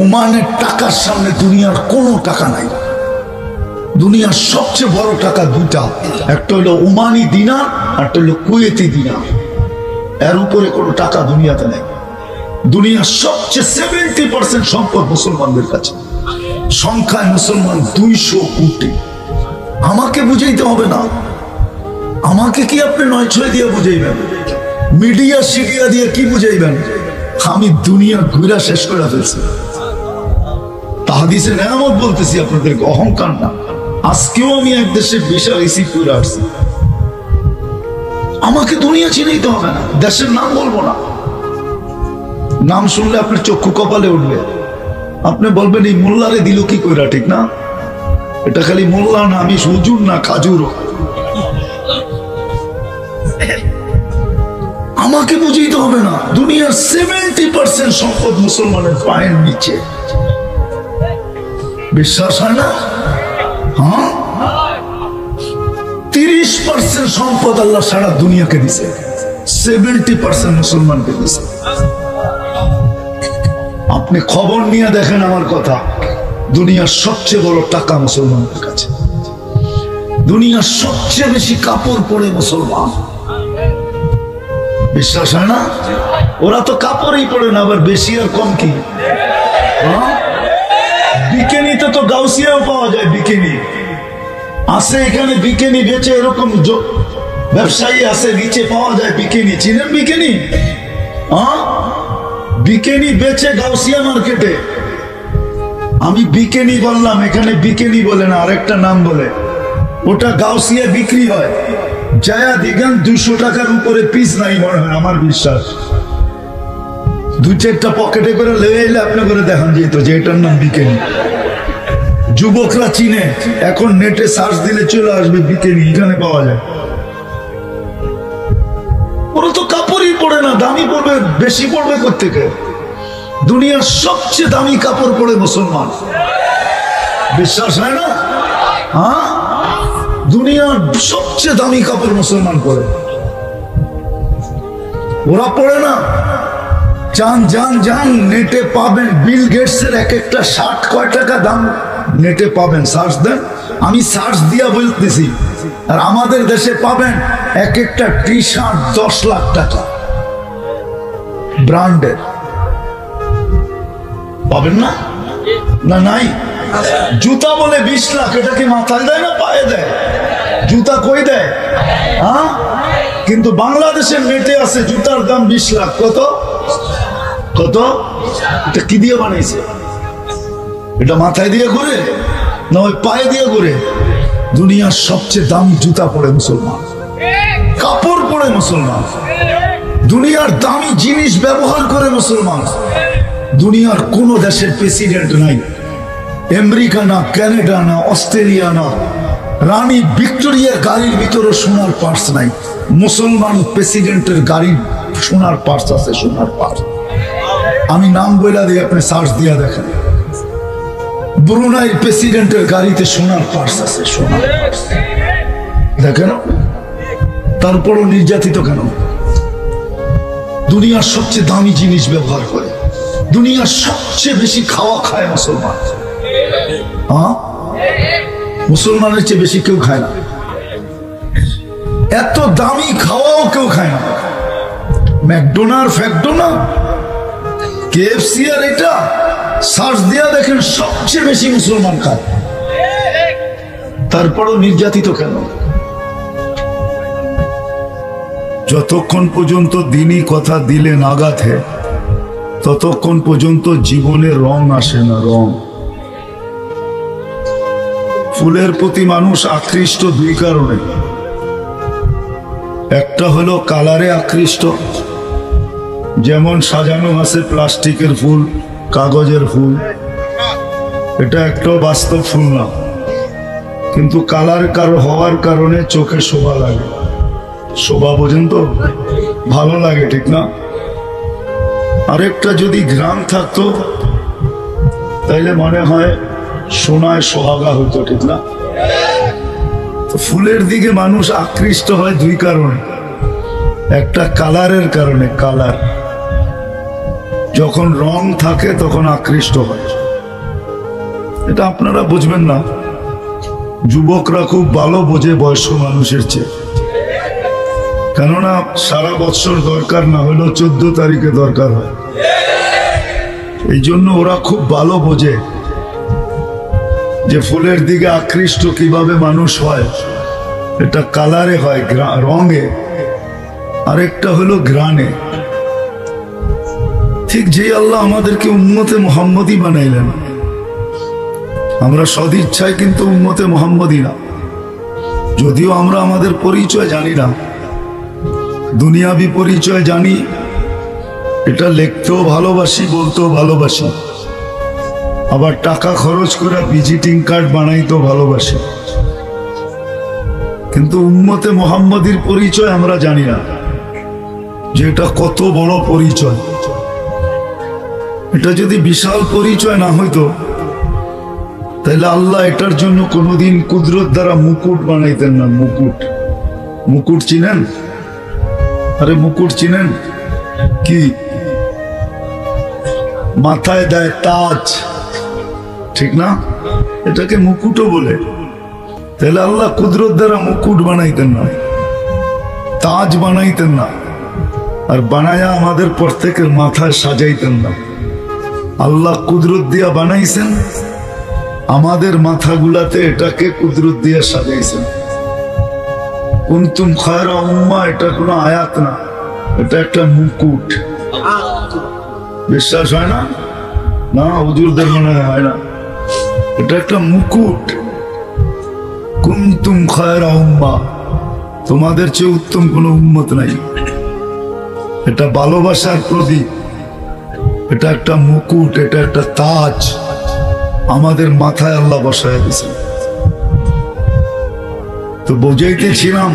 S1: ওমানের টাকার সামনে দুনিয়ার কোনো টাকা নাই। দুনিয়ার সবচেয়ে বড় টাকা দুটা, একটা হলো ওমানি দিনার, একটা হলো কুয়েতি দিনার। এর উপরে কোনো টাকা দুনিয়াতে নেই। দুনিয়ার সবচেয়ে 70% সম্পদ মুসলমানদের কাছে। সংখ্যায় মুসলমান 200 কোটি। আমাকে বুঝাইতে হবে না, আমাকে কি আপনি 9-6 দিয়ে বুঝাইবেন? মিডিয়া সিডিয়া দিয়ে কি বুঝাইবেন? আমি দুনিয়া ঘুরা শেষ করে ফেলছি। তাহাদিসে নেয়ামত বলতেছি আপনাদেরকে, অহংকার না। আজকেও আমি এক দেশের ভিসা রিসিভ করে আসছি। আমাকে দুনিয়া চিনাইতে হবে না, দেশের নাম বলবো না। নাম শুনলে আপনার চক্ষু কপালে উঠবে। আপনি বলবেন এই মোল্লারে দিল কি কইরা, ঠিক না? এটা খালি মোল্লা না, আমি হুজুর না, খাজুর। আমাকে বুঝাইতে হবে না, দুনিয়ার 70% সম্পদ মুসলমানের পায়ের নিচে। বিশ্বাস হয় না? হ্যাঁ, 30% সম্পদ আল্লাহ সারা দুনিয়াকে দিছে, 70% মুসলমানকে দিছে। আপনি খবর নিয়ে দেখেন আমার কথা, দুনিয়ার সবচেয়ে বড় টাকা মুসলমানদের কাছে। দুনিয়ার সবচেয়ে বেশি কাপড় পরে মুসলমান। বিশ্বাস হয় না? ওরা তো কাপড়ই পরে না, আবার বেশি আর কম কি? বিকেনিতে তো গাউসিয়াও পাওয়া যায়। বিকেনি আছে এখানে, বিকেনি বেচে এরকম ব্যবসায়ী আছে, নিচে পাওয়া যায় বিকেনি। চিনেন বিকেনি? বিকেনি বেচে গাউসিয়া মার্কেটে। আমি বিকেনি বললাম, এখানে বিকেনি বলে না, আরেকটা নাম বলে। ওটা গাউসিয়া বিক্রি হয়। যায়া দিগান 200 টাকার উপরে পিস নাই মনে হয়, আমার বিশ্বাস। 2-4টা পকেটে করে লেগে এলে আপনি করে দেখান যেত যে এটার নাম বিকেনি। যুবকরা চিনে, এখন নেটে সার্চ দিলে চলে আসবে বিকেনি, এখানে পাওয়া যায়। ওরা তো কাপড়ই পড়ে না, দামি পড়বে, বেশি পড়বে কোত্থেকে? দুনিয়ার সবচেয়ে দামি কাপড় পরে মুসলমান। বিশ্বাস হয় না? হ্যাঁ, দুনিয়ার সবচেয়ে দামি কাপড় মুসলমান পরে। ওরা পড়ে না। যান যান যান, নেটে পাবেন বিল গেটসের এক একটা শার্ট কয় টাকা দাম, নেটে পাবেন, সার্চ দেন। আমি সার্চ দিয়া বলতেছি। আর আমাদের দেশে পাবেন এক একটা টি শার্ট 10 লাখ টাকা ব্র্যান্ডের। পাবেন না? না নাই? জুতা বলে 20 লাখ, এটা কি মাথায় দেয় না পায়ে দেয়? জুতা কই দেয়? হ্যাঁ, কিন্তু বাংলাদেশের নেটে আছে জুতার দাম 20 লাখ। কত কত? এটা কি দিয়ে বানাইছে? এটা মাথায় দিয়ে ঘুরে না ওই পায়ে দিয়ে ঘুরে? দুনিয়ার সবচেয়ে দামি জুতা পরে মুসলমান, কাপড় পরে মুসলমান, দুনিয়ার দামি জিনিস ব্যবহার করে মুসলমান। দুনিয়ার কোন দেশের প্রেসিডেন্ট নাই, আমেরিকা না, কানাডা না, অস্ট্রেলিয়া না, রানী ভিক্টোরিয়ার গাড়ির ভিতরে সোনার পার্স নাই। মুসলমান প্রেসিডেন্টের গাড়ির সোনার পার্স আছে, সোনার পার্স। আমি নাম বইলা দিই, আপনি সার্চ দিয়া দেখেন। ব্রুনাই প্রেসিডেন্টের গাড়িতে সোনার পার্স আছে, সোনার পার্স। দেখেন, তারপরও নির্যাতিত কেন? দুনিয়ার সবচেয়ে দামি জিনিস ব্যবহার করে, দুনিয়ার সবচেয়ে বেশি খাওয়া খায় মুসলমান। হ্যাঁ, মুসলমানের চেয়ে বেশি কেউ খায় না। এত দামি খাওয়াও কেউ খায় না। ম্যাকডোনাল্ড ফ্যাকডোনা কেএফসি আর এটা সার্চ দিয়া দেখেন সবচেয়ে বেশি মুসলমান খায়, তারপরও নির্যাতিত কেন? যতক্ষণ পর্যন্ত দিনই কথা দিলে নাগাতে, ততক্ষণ পর্যন্ত জীবনে রং আসে না। রং, ফুলের প্রতি মানুষ আকৃষ্ট দুই কারণে। একটা হলো কালারে আকৃষ্ট, যেমন সাজানো আছে প্লাস্টিকের ফুল, কাগজের ফুল, এটা একটা বাস্তব ফুল না, কিন্তু কালার হওয়ার কারণে চোখে শোভা লাগে। শোভা পর্যন্ত ভালো লাগে, ঠিক না? আরেকটা যদি ঘ্রাণ থাকতো তাইলে মনে হয় সোনায় সোহাগা হতো, ঠিক না? তো ফুলের দিকে মানুষ আকৃষ্ট হয় দুই কারণে। একটা কালারের কারণে, কালার যখন রং থাকে তখন আকৃষ্ট হয়। এটা আপনারা বুঝবেন না, যুবকরা খুব ভালো বোঝে বয়স্ক মানুষের চেয়ে, কেননা সারা বছর দরকার না হলেও 14 তারিখে দরকার হয়। এই জন্য ওরা খুব ভালো বোঝে যে ফুলের দিকে আকৃষ্ট কিভাবে মানুষ হয়। এটা কালারে হয়, রঙে, আরেকটা হলো ঘ্রাণে। ঠিক যে আল্লাহ আমাদেরকে উম্মতে মুহাম্মদী বানাইলেন, আমরা সদিচ্ছায় কিন্তু উম্মতে মুহাম্মদী না। যদিও আমরা আমাদের পরিচয় জানি না, দুনিয়াবি পরিচয় জানি, এটা লিখতেও ভালোবাসি, বলতেও ভালোবাসি, আবার টাকা খরচ করে ভিজিটিং কার্ড বানাইতেও ভালোবাসি, কিন্তু উম্মতে মুহাম্মদীর পরিচয় আমরা জানি না যে এটা কত বড় পরিচয়। এটা যদি বিশাল পরিচয় না হইতো তাহলে আল্লাহ এটার জন্য কোনোদিন কুদরত দ্বারা মুকুট বানাইতেন না। মুকুট, মুকুট চিনেন? আরে মুকুট চিনেন? কি মাথায় দেয় তাজ, ঠিক না? এটাকে মুকুটও বলে। তাহলে আল্লাহ কুদরত দ্বারা মুকুট বানাইতেন না, তাজ বানাইতেন না, আর বানায়া আমাদের প্রত্যেকের মাথায় সাজাইতেন না। আল্লাহ কুদরত দিয়া বানাইছেন, আমাদের মাথাগুলাতে এটাকে কুদরত দিয়া সাজাইছেন। কুনতুম খায়রা উম্মাহ, এটা কোনো আয়াত না, এটা একটা মুকুট। বিশ্বাস হয় না? না, হুজুরদের মনে হয় না। এটা একটা মুকুট। কুনতুম খায়রা উম্মাহ, তোমাদের চেয়ে উত্তম কোনো উম্মত নাই। এটা ভালোবাসার প্রতীক, এটা একটা মুকুট, এটা একটা তাজ আমাদের মাথায় আল্লাহ বসায় দিয়েছেন। তো বোঝাইতেছিলাম,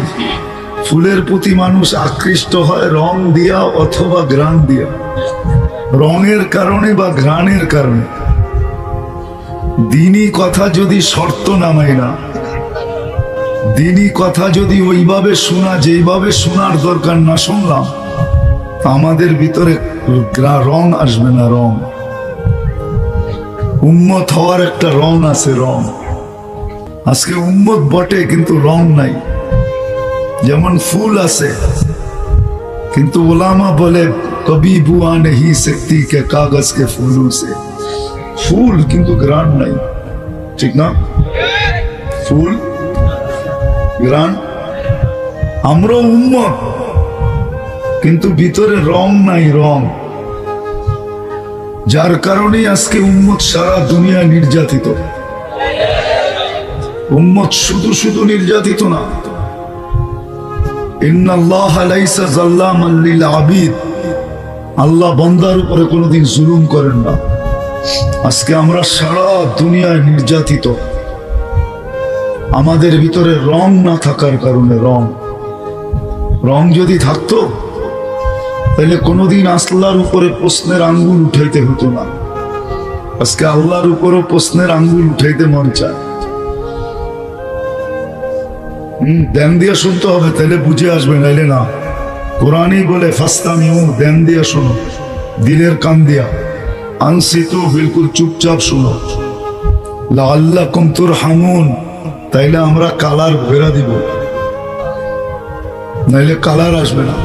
S1: ফুলের প্রতি মানুষ আকৃষ্ট হয় রং দিয়া অথবা ঘ্রাণ দিয়া। রঙের কারণে বা ঘ্রাণের কারণে। দিনই কথা যদি শর্ত নামাই না, দিনই কথা যদি ওইভাবে শোনা, যেইভাবে শোনার দরকার না শুনলাম, আমাদের ভিতরে রং আসবে না। রং, উম্মত হওয়ার একটা রং আছে, রং। আজকে উম্মত বটে কিন্তু রং নাই। যেমন ফুল আছে, কিন্তু ওলামা বলে কবি বুয়া নেহি সকতি কে কাগজ কে ফুলু সে। ফুল কিন্তু ঘ্রাণ নাই, ঠিক না? ফুল, ঘ্রাণ। আমরা উম্মত, কিন্তু ভিতরে রং নাই, রং। যার কারণে আজকে উম্মত সারা দুনিয়া নির্যাতিত। উম্মত শুধু শুধু নির্যাতিত না। ইন্নাল্লাহ লাইসা যাল্লামান লিল আবিদ, আল্লাহ বান্দার উপরে কোনোদিন জুলুম করেন না। আজকে আমরা সারা দুনিয়ায় নির্যাতিত, আমাদের ভিতরে রং না থাকার কারণে। রং, রং যদি থাকতো তাহলে কোনোদিন আল্লাহর উপরে প্রশ্নের আঙ্গুল উঠাইতে হতো না। আজকে আল্লাহর উপরও প্রশ্নের আঙ্গুল উঠাইতে মন চায়। ধ্যান দিয়ে শুনতে হবে, তাহলে বুঝে আসবে, নাইলে না। কোরআনই বলে ফাস্তামিউ, ধ্যান দিয়ে শোনো, দিলের কান দিয়া। আনসিতু, বিলকুল চুপচাপ শোনো। লাআল্লাকুম তুরহামুন, তাইলে আমরা কালার ভেরা দিব, নাইলে কালার আসবে না।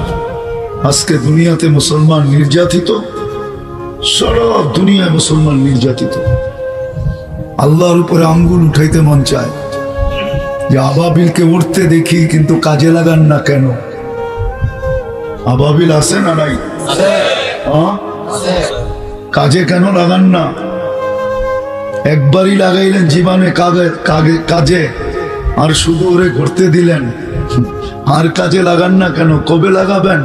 S1: আজকে দুনিয়াতে মুসলমান নির্যাতিত, সারা দুনিয়ায় মুসলমান নির্যাতিত। আল্লাহর উপরে আঙ্গুল উঠাইতে মন চায় যে আবাবিলকে উঠতে দেখি, কিন্তু কাজে লাগান না কেন? আবাবিল আছে না নাই? কাজে কেন লাগান না? একবারই লাগাইলেন জীবনে কাজে, আর শুধু ওরে ঘুরতে দিলেন, আর কাজে লাগান না কেন? কবে লাগাবেন?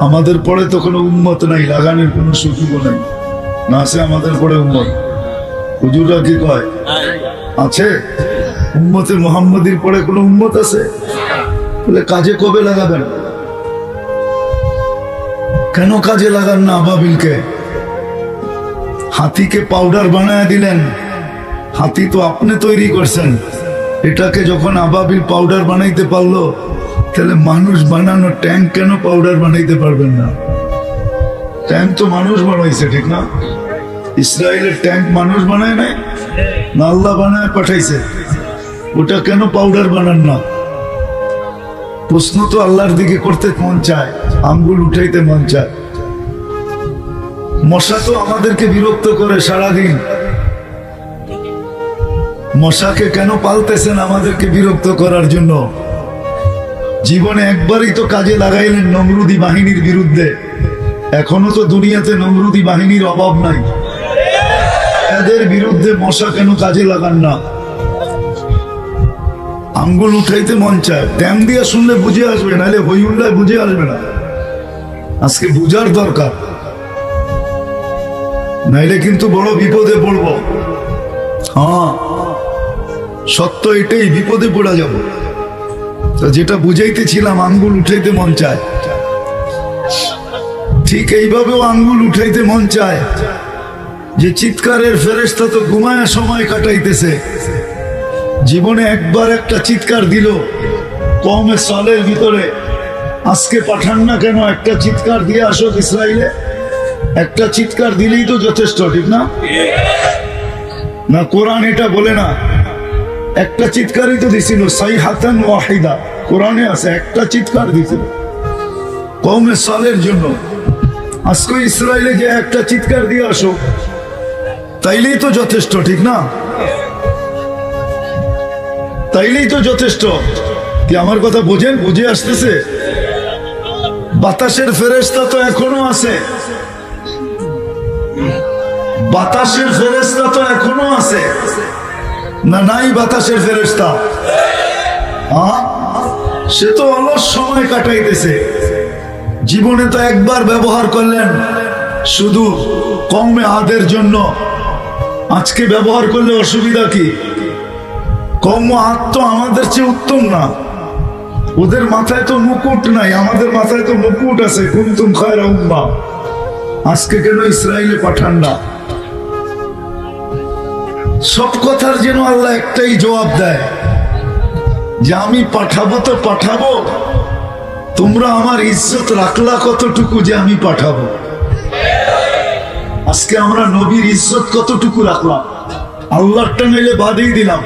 S1: আমাদের পরে তো কোনো উম্মত নাই, লাগানোর কোনো সুযোগ নাই। না আছে আমাদের পরে উম্মত? হুজুররা কি কয় আছে? উম্মতে মুহাম্মাদির পরে কোনো উম্মত আছে? বলে কাজে কবে লাগাবেন? কেন কাজে লাগান না আবাবিলকে? হাতিকে পাউডার বানায় দিলেন, হাতি তো আপনি তৈরি করছেন, এটাকে যখন আবাবিল পাউডার বানাইতে পারলো, তাহলে মানুষ বানানো ট্যাঙ্ক কেন পাউডার বানাইতে পারবেন না? ট্যাঙ্ক তো মানুষ বানাইছে, ঠিক না? ইসরায়েলের ট্যাঙ্ক মানুষ বানায় নাই, না আল্লাহ বানায় পাঠাইছে? ওটা কেন পাউডার বানান না? প্রশ্ন তো আল্লাহর দিকে করতে মন চায়, আঙ্গুল উঠাইতে মন চায়। মশা তো আমাদেরকে বিরক্ত করে সারাদিন, মশাকে কেন পালতেছেন? আমাদেরকে বিরক্ত করার জন্য। জীবনে একবারই তো কাজে লাগাইলেন নমরুদি বাহিনীর বিরুদ্ধে, এখনো তো দুনিয়াতে নমরুদি বাহিনীর অভাব নাই, এদের বিরুদ্ধে মশা কেন কাজে লাগান না? আঙ্গুল উঠাইতে মন চায়। ট্যাম দিয়া শুনলে বুঝে আসবে, নাহলে হইউল্লায় বুঝে আসবে না। আজকে বুঝার দরকার, নাইলে কিন্তু বড় বিপদে পড়ব। হ্যাঁ, সত্য এটাই, বিপদে পড়া যাব। তো যেটা বুঝাইতেছিলাম, আঙ্গুল উঠাইতে মন চায়, ঠিক এইভাবেও আঙ্গুল উঠাইতে মন চায় যে চিৎকারের ফেরেশতা তো ঘুমায় সময় কাটাইতেছে, জীবনে একবার একটা চিৎকার দিল কওমে সালের ভিতরে, আজকে পাঠান না কেন? একটা চিৎকার দিয়ে আসো ইসরায়েলে, একটা চিৎকার দিলেই তো যথেষ্ট, ঠিক না? না কোরআন এটা বলে না? একটা চিৎকারই তো দিছিল, সাইহাতান ওয়াহিদা, কোরআনে আছে, একটা চিৎকার দিছিল কওমে সালের জন্য। আজকে ইসরায়েলে যে একটা চিৎকার দিয়ে আসো, তাইলেই তো যথেষ্ট, ঠিক না? তাইলেই তো যথেষ্ট। কি আমার কথা বোঝেন? বুঝে আসতেছে? বাতাসের ফেরেশতা তো এখনো আছে, বাতাসের ফেরেশতা তো এখনো আছে না? নাই বাতাসের ফেরেশতা? সে তো অলস সময় কাটাইতেছে। জীবনে তো একবার ব্যবহার করলেন শুধু কওমে আদের জন্য, আজকে ব্যবহার করলে অসুবিধা কি? কওমে আদ তো আমাদের চেয়ে উত্তম না, ওদের মাথায় তো মুকুট নাই, আমাদের মাথায় তো মুকুট আছে। কুনতুম খায়রা উম্মাহ, আজকে কেন ইসরায়েলে পাঠান না? সব কথার যেন আল্লাহ একটাই জবাব দেয় যে আমি পাঠাবো তো পাঠাবো, তোমরা আমার ইজ্জত রাখলা কতটুকু যে আমি পাঠাবো? আজকে আমরা নবীর ইজ্জত কতটুকু রাখলাম? আল্লাহরটা নিলে বাদই দিলাম,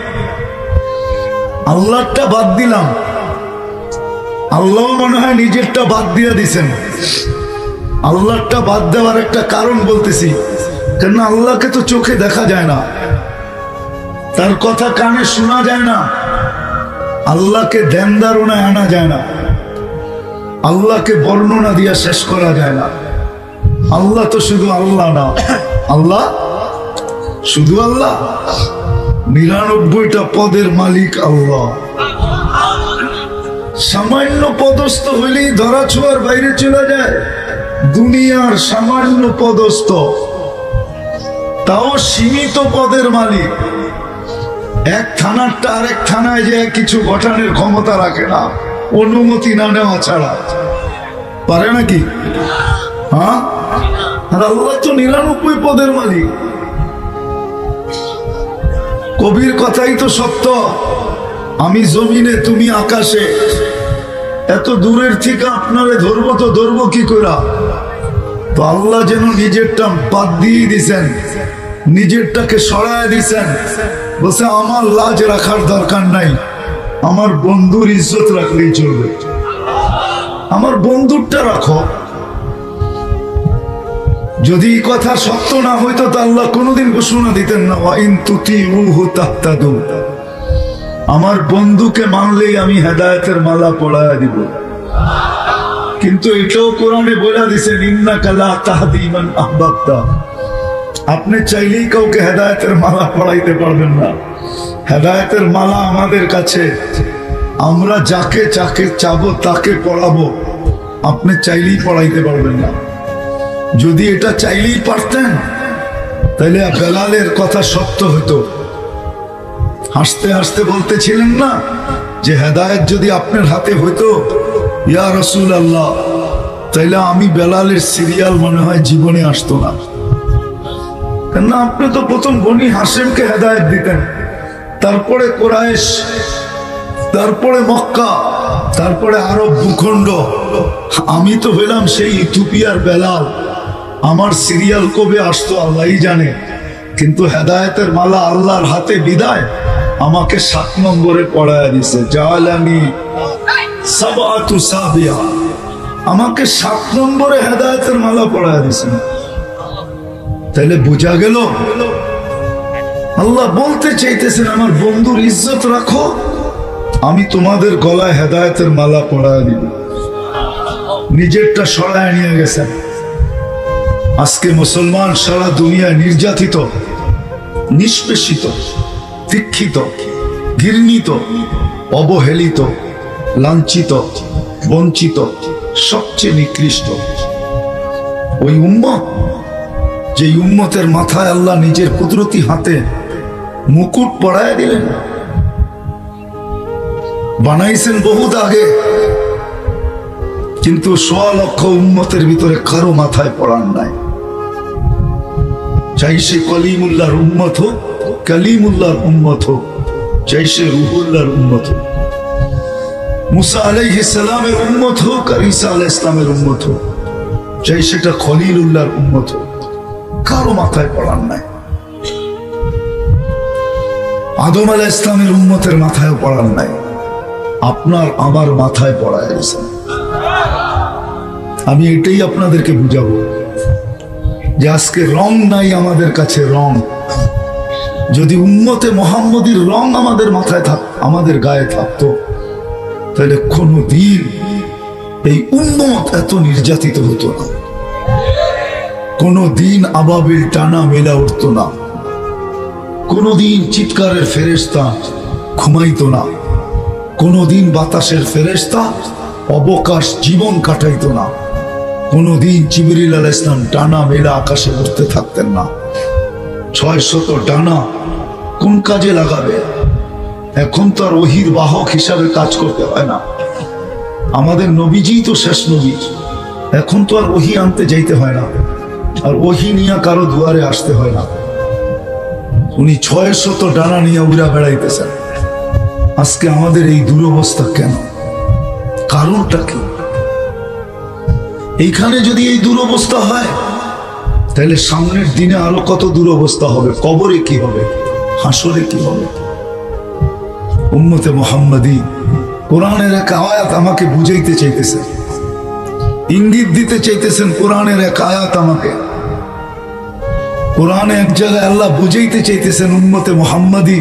S1: আল্লাহরটা বাদ দিলাম। আল্লাহ মনে হয় নিজেরটা বাদ দিয়ে দিছেন। আল্লাহরটা বাদ দেওয়ার একটা কারণ বলতেছি, কেন আল্লাহকে তো চোখে দেখা যায় না, তার কথা কানে শোনা যায় না, আল্লাহকে ধ্যান ধারণায় আনা যায় না, আল্লাহকে বর্ণনা দিয়া শেষ করা যায় না। আল্লাহ তো শুধু আল্লাহ না, আল্লাহ শুধু আল্লাহ, 99টা পদের মালিক আল্লাহ। সামান্য পদস্থ হইলেই ধরা ছোঁয়ার বাইরে চলে যায়, দুনিয়ার সামান্য পদস্থ, তাও সীমিত পদের মালিক। এক থানারটা আরেক থানায় যে কিছু ঘটানোর ক্ষমতা রাখে না, অনুমতি না নেওয়া ছাড়া। পারে নাকি? হ্যাঁ, আর আল্লাহ তো 99 পদের মালিক। কবির কথাই তো সত্য, আমি জমিনে তুমি আকাশে, এত দূরের থেকে আপনারে ধরবো তো ধরবো কি করে? তো আল্লাহ যেন নিজেরটা বাদ দিয়ে দিছেন, নিজেরটাকে সরায় দিছেন, বলছে আমার লাজ রাখার দরকার নাই, আমার বন্ধুর ইজ্জত রাখলেই চলবে। আমার বন্ধুরটা রাখো, যদি কথা সত্য না হইতো তো আল্লাহ কোনোদিন ঘোষণা দিতেন না ওয়া ইন তুতিউহু তাহতাদু। আমার বন্ধুকে মানলেই আমি হেদায়েতের মালা পড়ায়া দিব। কিন্তু এটাও কোরআনে বলে দিয়েছেন ইন্নাকা লা তাহদি মান আহবাবতা। আপনি চাইলেই কাউকে হেদায়েতের মালা পড়াইতে পারবেন না। হেদায়েতের মালা আমাদের কাছে, আমরা যাকে যাকে চাবো তাকে পড়াবো। আপনি চাইলেই পড়াইতে পারবেন না। যদি এটা চাইলেই পারতেন তাহলে বেলালের কথা সত্য হতো। হাসতে হাসতে বলতেছিলেন না যে হেদায়েত যদি আপনার হাতে হইতো ইয়া রাসূলুল্লাহ, তাইলে আমি বেলালের সিরিয়াল মনে হয় জীবনে আসতো না। কেন আপনি তো প্রথম বনি হাসেমকে হেদায়েত দিতেন, তারপরে কুরাইশ, তারপরে মক্কা, তারপরে আরব ভূখণ্ড। আমি তো হইলাম সেই ইথিওপিয়ার বেলাল। আমার সিরিয়াল কবে আসতো আল্লাহই জানে। কিন্তু হেদায়েতের মালা আল্লাহর হাতে বিদায় আমাকে 7 নম্বরে পড়ায়া দিছে। জালানি সাবাতু সাবিয়া, আমাকে 7 নম্বরে হেদায়েতের মালা পড়ায়া দিছে। তাহলে বোঝা গেল আল্লাহ বলতে চাইতেছেন আমার বন্ধুর ইজ্জত রাখো, আমি তোমাদের গলায় হেদায়েতের মালা পড়ায়া দিব। নিজেরটা সরায় নিয়ে গেছেন। আজকে মুসলমান সারা দুনিয়ায় নির্যাতিত, নিষ্পেষিত, দীক্ষিত, ঘৃণিত, অবহেলিত, লাঞ্ছিত, বঞ্চিত, সবচেয়ে নিকৃষ্ট ওই উম্মত, যে উম্মতের মাথায় আল্লাহ নিজের কুদরতি হাতে মুকুট পরায় দিলেন। বানাইছেন বহুত আগে, কিন্তু 1.25 লক্ষ উম্মতের ভিতরে কারো মাথায় পড়ান নাই। চাই সে কলিমুল্লাহর উম্মত হোক, কালিমুল্লাহর উম্মত হোক, চাই সে রুহুল্লাহর উম্মত হোক, মুসা আলাইহিস সালামের উম্মত হোক আর ঈসা আলাইহিস সালামের উম্মত হোক, চাই সেটা খলিলুল্লাহর উম্মত হোক, কারো মাথায় পড়ান নাই। আদম আলাইহিস সালামের উম্মতের মাথায় পড়ান নাই, আপনার আমার মাথায় পড়ায় গেছে। আমি এটাই আপনাদেরকে বুঝাবো যে আজকে রং নাই আমাদের কাছে। রং যদি উম্মতে মুহাম্মদীর রং আমাদের মাথায় থাক, আমাদের গায়ে থাকতো, তাহলে কোনদিন এই উম্মত এত নির্যাতিত হতো না। কোনদিন আবাবিল টানা মেলা উঠতো না। কোনদিন চিৎকারের ফেরেশতা ঘুমাইতো না। কোনদিন বাতাসের ফেরেশতা অবকাশ জীবন কাটাইতো না। কোনদিন জিবরিল আলাইহিস সালাম টানা মেলা আকাশে উঠতে থাকতেন না। 600 টানা কোন কাজে লাগাবে? এখন তো আর ওহীর বাহক হিসাবে কাজ করতে হয় না। আমাদের নবীজি তো শেষ নবী, এখন তো আর ওহী আনতে যাইতে হয় না, আর ওহী নিয়ে কারো দুয়ারে আসতে হয় না। উনি 600 ডানা নিয়ে উড়া বেড়াইতেছেন। আজকে আমাদের এই দুরবস্থা কেন? কারণটা কি? এইখানে যদি এই দুরবস্থা হয় তাহলে সামনের দিনে আরো কত দুরবস্থা হবে। কবরে কি হবে, হাসরে কি হবে? উম্মতে মুহাম্মাদী কোরআনের এক আয়াত আমাকে বুঝাইতে চাইতেছে, ইঙ্গিত দিতে চাইতেছেন। কোরআনের এক আয়াত আমাকে, কোরআনে এক জায়গায় আল্লাহ বুঝাইতে চাইতেছেন উম্মতে মুহাম্মাদী,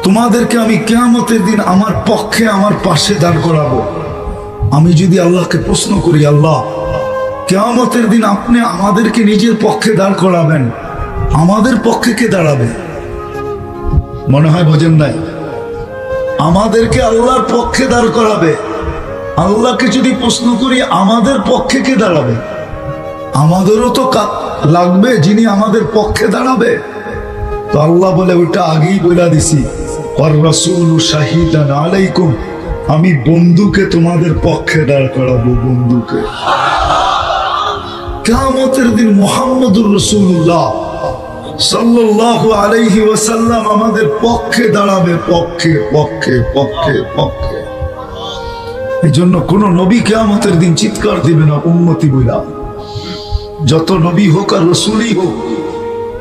S1: তোমাদেরকে আমি কিয়ামতের দিন আমার পক্ষে আমার পাশে দাঁড় করাবো। আমি যদি আল্লাহকে প্রশ্ন করি, আল্লাহ কিয়ামতের দিন আপনি আমাদেরকে নিজের পক্ষে দাঁড় করাবেন, আমাদের পক্ষে কে দাঁড়াবে? মনে হয় বোঝেন নাই? আমাদেরকে আল্লাহর পক্ষে দাঁড় করাবে। আল্লাহকে যদি প্রশ্ন করি আমাদের পক্ষে কে দাঁড়াবে? আমাদেরও তো লাগবে যিনি আমাদের পক্ষে দাঁড়াবে। তো আল্লাহ বলে ওইটা আগেই বলে দিছি, ওয়ার রাসূলু শাহিদান আলাইকুম, আমি বন্ধুকে তোমাদের পক্ষে দাঁড় করাবো। বন্ধুকে কিয়ামতের দিন মুহাম্মদুর রাসূলুল্লাহ সাল্লাল্লাহু আলাইহি ওয়াসাল্লাম আমাদের পক্ষে দাঁড়াবে। পক্ষে পক্ষে পক্ষে পক্ষে। এই জন্য কোন নবী কিয়ামতের দিন চিৎকার দিবে না উম্মতি বইলা। যত নবী হোক আর রসুলই হোক,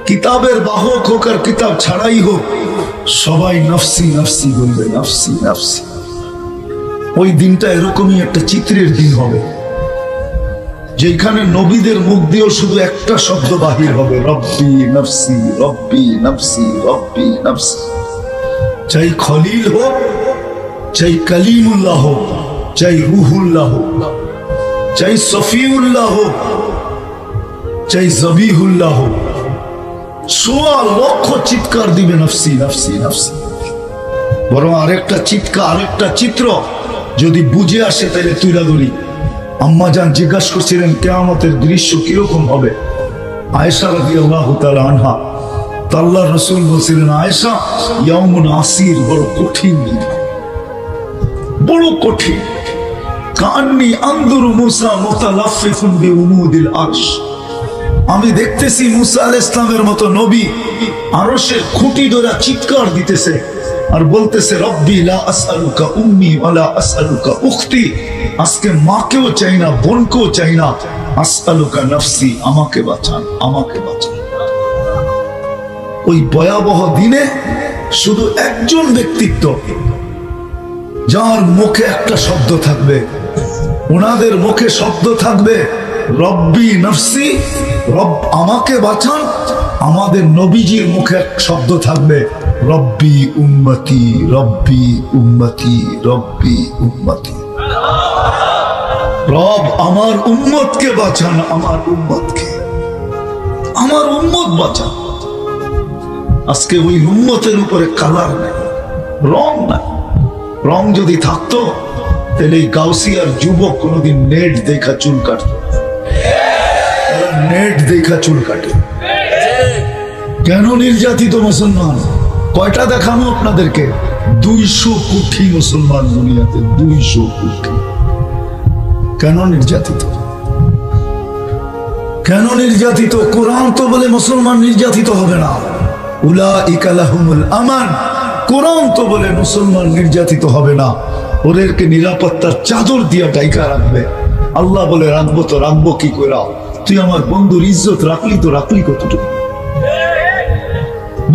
S1: কিতাবের বাহক হোক আর কিতাব ছাড়াই হোক, সবাই নফসি নফসি বলবে, নফসি নফসি। ওই দিনটা এরকমই একটা চিত্রের দিন হবে। যেখানে নবীদের মুখ দিয়েও শুধু একটা শব্দ বাহির হবে, রব্বি নফসি রব্বি নফসি রব্বি নফসি। চাই খলিল হোক, চাই কালিমুল্লাহ হোক, চাই রুহুল্লাহ হোক, চাই সফিউল্লাহ হোক, চাই জবিহুল্লাহ হোক, ১৬ লক্ষ চিৎকার দিবে নফসি নফসি নফসি। বরং আরেকটা চিৎকার, আরেকটা চিত্র যদি বুঝে আসে তাহলে তুইলা ধরি। আম্মা জান জিজ্ঞাসা করছিলেন কিয়ামতের দৃশ্য কিরকম হবে। আয়েশা রাদিয়াল্লাহু তাআলা আনহা, আল্লাহর রাসূল বলছিলেন, আয়েশা ইয়াউমুন আসির, বড় কঠিন দিন, বড় কঠিন। কান্নি আনদুরু মুসা মুতালাফফিফুন বিউনুদিল আরশ, আমি দেখতেছি মুসা আলাইহিস সালামের মতো নবী আরশের খুঁটি ধরে চিৎকার দিতেছে আর বলতেছে, রব্বি লা আসআলুকা উম্মি ওয়ালা আসআলুকা উখতি, আজকে মাকেও চাই না, বোনকেও চাই না, আসআলুকা নফসি, আমাকে বাঁচান, আমাকে বাঁচান। ওই ভয়াবহ দিনে শুধু একজন ব্যক্তিত্ব যার মুখে একটা শব্দ থাকবে, ওনাদের মুখে শব্দ থাকবে রব্বি নফসি, রব আমাকে বাঁচান। আমাদের নবীজির মুখে এক শব্দ থাকবে রব্বি উম্মতি, রব্বি উম্মতি, রব্বি উম্মতি। রব আমার উম্মতকে বাঁচান, আমার উম্মতকে, আমার উম্মত বাঁচান। আজকে ওই উম্মতের উপরে কালার নাই, রং নাই। রং যদি থাকতো তাহলে এই গাউসিয়ার যুবক কোনোদিন নেট দেখা চুল কাটত, নেট দেখা চুল কাটে। কেন নির্যাতিত মুসলমান? কয়টা দেখানো আপনাদেরকে? 200 কোটি মুসলমান দুনিয়াতে, 200 কোটি। কেন নির্যাতিত? কেন নির্যাতিত? কোরআন তো বলে মুসলমান নির্যাতিত হবে না। উলাইকা লাহুমুল আমান, কোরআন তো বলে মুসলমান নির্যাতিত হবে না, ওদেরকে নিরাপত্তার চাদর দিয়া ঢাকা রাখবে। আল্লাহ বলে রাখবো তো রাখবো কি করে? তুই আমার বন্ধুর ইজ্জত রাখলি তো রাখলি কতটুকু?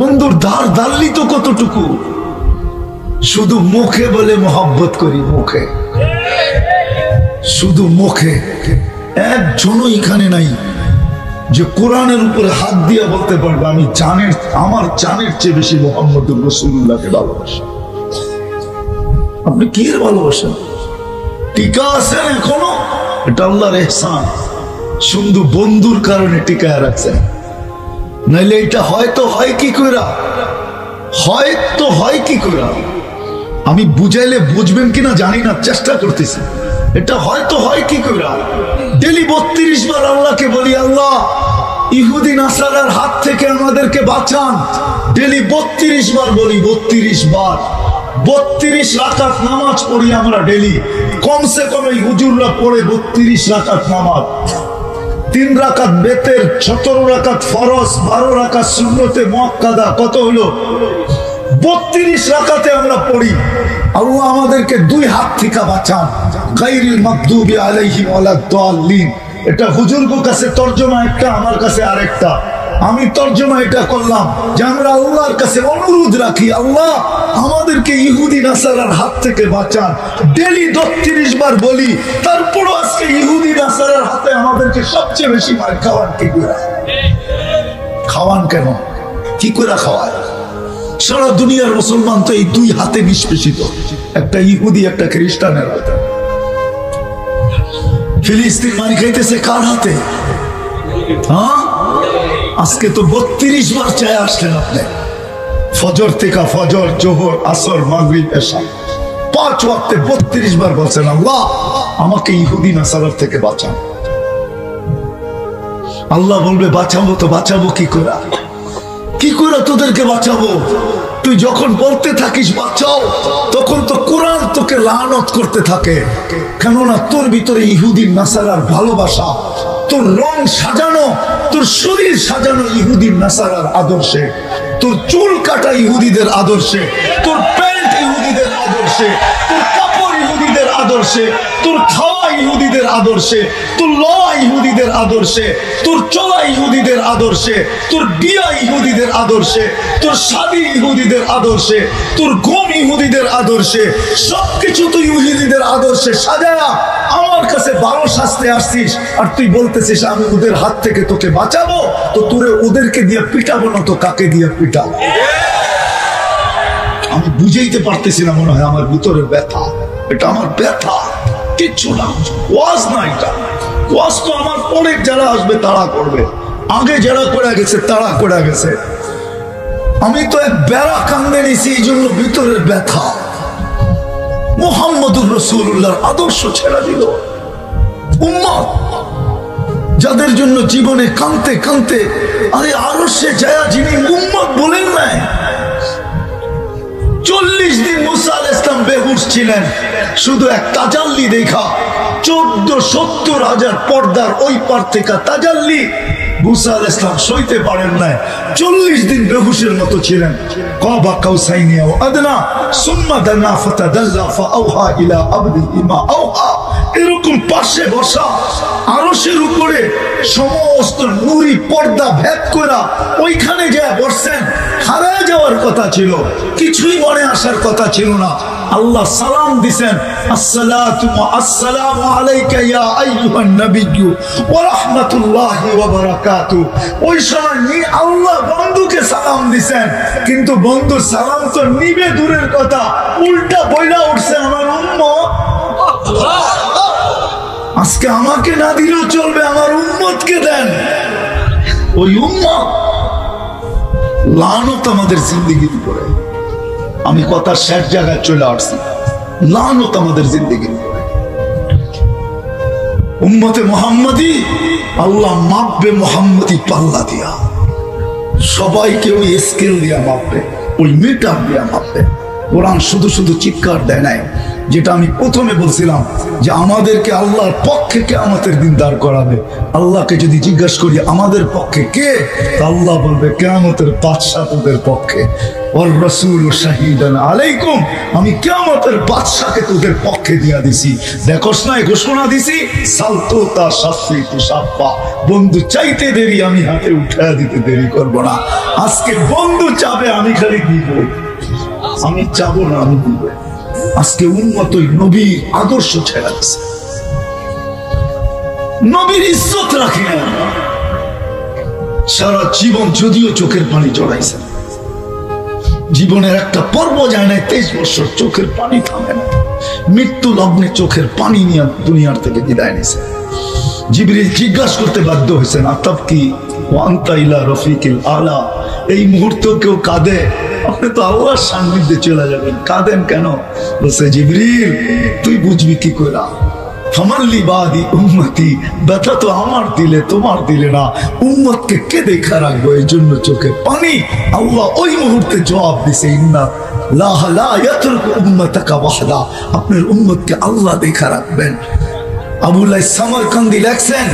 S1: বন্ধুর ধার ধারলি তো কতটুকু? শুধু মুখে বলে মোহাব্বত করি, মুখে, শুধু মুখে। একজনও এখানে নাই যে কোরআনের উপরে হাত দিয়া বলতে পারবে আমি জানের, আমার জানের চেয়ে বেশি মুহাম্মদুর রাসূলুল্লাহকে ভালোবাসি। আপনি কি এর ভালোবাসেন? টিকা আছেন এখনো, এটা আল্লাহর ইহসান। শুধু বন্ধুর কারণে টিকায় রাখছেন, নাইলে এটা হয়তো হয় কি কইরা, হয়তো হয় কি কইরা। আমি বুঝাইলে বুঝবেন কিনা জানি না, চেষ্টা করতেছি। এটা হয়তো হয় কি কইরা। ডেলি 32 বার আল্লাহকে বলি, আল্লাহ ইহুদি নাসারার হাত থেকে আমাদেরকে বাঁচান। ডেলি 32 বার বলি, 32 বার। 32 রাকাত নামাজ পড়ি আমরা ডেলি, কমসে কম এই হুজুররা পড়ে 32 রাকাত নামাজ। 3 রাকাত বেতের, 17 রাকাত ফরজ, 12 রাকাত সুন্নতে মুআক্কাদা, কত হলো? 32 রাকাতে আমরা পড়ি। আল্লাহ আমাদেরকে 2 হাত থেকে বাঁচান। গায়রিল মাগদুবি আলাইহিম ওয়ালাদ দাল্লিন, এটা হুজুরদের কাছে তরজমা একটা, আমার কাছে আরেকটা। আমি তরজমা এটা করলাম যে আমরা আল্লাহর কাছে অনুরোধ রাখি, আল্লাহ আমাদেরকে ইহুদি নাসারার হাত থেকে বাঁচান। ডেলি 32 বার বলি, তারপরও আজকে ইহুদি নাসারার হাতে আমাদেরকে সবচেয়ে বেশি মার খাওয়ান কি করে? খাওয়ান কেন? কি করে খাওয়ায়? সারা দুনিয়ার মুসলমান তো এই 2 হাতে নিষ্পেষিত, একটা ইহুদি একটা খ্রিস্টানের হাতে। ফিলিস্তিন মারি খাইতেছে কার হাতে? হ্যাঁ, আজকে তো 32 বার চায় আসলেন আপনি। ফজর থেকে ফজর, জোহর, আসর, মাগরিব, এশা 5 ওয়াক্তে 32 বার বলছেন, আল্লাহ আমাকে ইহুদি নাসারার থেকে বাঁচান। আল্লাহ বলবে বাঁচাবো তো বাঁচাবো কি করে? কি করে তোদেরকে বাঁচাবো? তুই যখন বলতে থাকিস বাঁচাও, তখন তো কোরআন তোকে লানত করতে থাকে। কেননা তোর ভিতরে ইহুদি নাসারার ভালোবাসা, তোর রং সাজানো, তোর শরীর সাজানো ইহুদি নাসারার আদর্শে, তোর চুল কাটা ইহুদিদের আদর্শে, তোর প্যান্ট ইহুদিদের আদর্শে, তোর কাপড় ইহুদিদের আদর্শে, তোর খাওয়া ইহুদিদের আদর্শে, তোর লওয়া ইহুদিদের আদর্শে, তোর চলা ইহুদিদের আদর্শে, তোর বিয়া ইহুদিদের আদর্শে, তোর শাদী ইহুদিদের আদর্শে, তোর ঘুম ইহুদিদের আদর্শে, সবকিছু তো ইহুদিদের আদর্শে সাজায়া আমার কাছে 12 শাস্তে আসছিস আর তুই বলতেছিস আমি ওদের হাত থেকে তোকে বাঁচাবো, তো তোরে ওদেরকে দিয়ে পিটাবো না তো কাকে দিয়ে পিটাবো? আমি বুঝাইতে পারতেছি না, মনে হয় আমার ভিতরে ব্যথা, এটা আমার ব্যথা, কিচ্ছু না, ওয়াজ না। এটা ওয়াজ তো আমার পরে যারা আসবে তারা করবে, আগে যারা করে গেছে তারা করে গেছে। আমি তো এক বেড়া কান্দে নিছি, এই জন্য ভিতরের ব্যথা। মুহাম্মদুর রাসূলুল্লাহর আদর্শ ছেড়ে দিল উম্মত, যাদের জন্য জীবনে কাঁদতে কাঁদতে আরে আরশে যায় যিনি উম্মত বলেন নাই। 40 দিন মুসা আলাইহিস সালাম বেহুশ ছিলেন, শুধু এক তাজাল্লি দেখা, 14,70,000 পর্দার ওই পার থেকে তাজাল্লি মুসা আলাইহিস সালাম সইতে পারেন নাই, 40 দিন বেহুশের মতো ছিলেন। কাবা কাউসাইনি আও আদনা সুম্মা দানা ফাতাদাল্লা ফাআওহা ইলা আবদিহি মা আওহা, এরকম পাশে বসা আরশের উপরে সমস্ত নূরি পর্দা ভেদ করা ওইখানে যায় বসছেন। হারায় যাওয়ার কথা ছিল, কিছুই মনে আসার কথা ছিল না। আল্লাহ সালাম দিবেন, আসসালাতু আসসালামু আলাইকা ইয়া আইয়ুহান নাবিয়্যু ওয়া রাহমাতুল্লাহি ওয়া বারাকাতুহু। ওই সময় আল্লাহ বন্ধুকে সালাম দিবেন, কিন্তু বন্ধু সালাম তো নিবে দূরের কথা, উল্টা বইলা উঠছে আমার উম্মত। আজকে আমাকে না দিলেও চলবে, আমার উম্মতকে দেন। ওই উম্মত লানত আমাদের জিন্দেগির উপরে। আমি কথা শেষ জায়গায় চলে আসছি, লানত আমাদের জিন্দেগির উপরে। উম্মতে মুহাম্মাদি আল্লাহ মাপবে মুহাম্মাদি পাল্লা দিয়া, সবাইকে ওই স্কেল দিয়া মাপবে, ওই মিটার দিয়া মাপবে। কোরআন শুধু শুধু চিৎকার দেয় নাই, যেটা আমি প্রথমে বলছিলাম যে আমাদেরকে আল্লাহর পক্ষে কিয়ামতের দিন দাঁড় করাবে। আল্লাহকে যদি জিজ্ঞাসা করি আমাদের পক্ষে কে, আল্লাহ বলবে কিয়ামতের বাদশা তোদের পক্ষে, ওয়ার রাসূলু শাহীদান আলাইকুম, আমি কিয়ামতের বাদশাকে তোদের পক্ষে দিয়া দিছি। দেখোস না ঘোষণা দিছি, সালতুতা শাফিতু শাফা, বন্ধু চাইতে দেরি আমি হাতে উঠায়া দিতে দেরি করব না। আজকে বন্ধু চাবে আমি খালি দিব, আমি চাবো না আমি দিব। আজকে উম্মত ওই নবীর আদর্শ ছেড়ে দিচ্ছে, নবীর ইজ্জত রাখে না। সারা জীবন যদিও চোখের পানি জড়াইছে, জীবনের একটা পর্ব যায় না, 23 বছর চোখের পানি থামে না, মৃত্যু লগ্নে চোখের পানি নিয়ে দুনিয়ার থেকে বিদায় নিছে। জিবরিল জিজ্ঞাসা করতে বাধ্য হয়েছেন, আতাবকি ওয়া আনতা ইলা রফিকিল আলা, এই মুহূর্তে কেউ কাঁদে, আপনি তো আল্লাহর সান্নিধ্যে চলে যাবেন, কাঁদেন কেন? বলছে জিবরিল তুই বুঝবি কি করে, ফামাল্লি বাদি উম্মতি, ব্যথা তো আমার দিলে তোমার দিলে না, উম্মতকে কে দেখা রাখবো, এই জন্য চোখে পানি। আল্লাহ ওই মুহূর্তে জবাব দিছে, ইন্না লাহ লা ইয়াতরুকু উম্মাতাকা ওয়াহদা, আপনার উম্মতকে আল্লাহ দেখা রাখবেন। আবুলাই সামারকান্দি লেখছেন,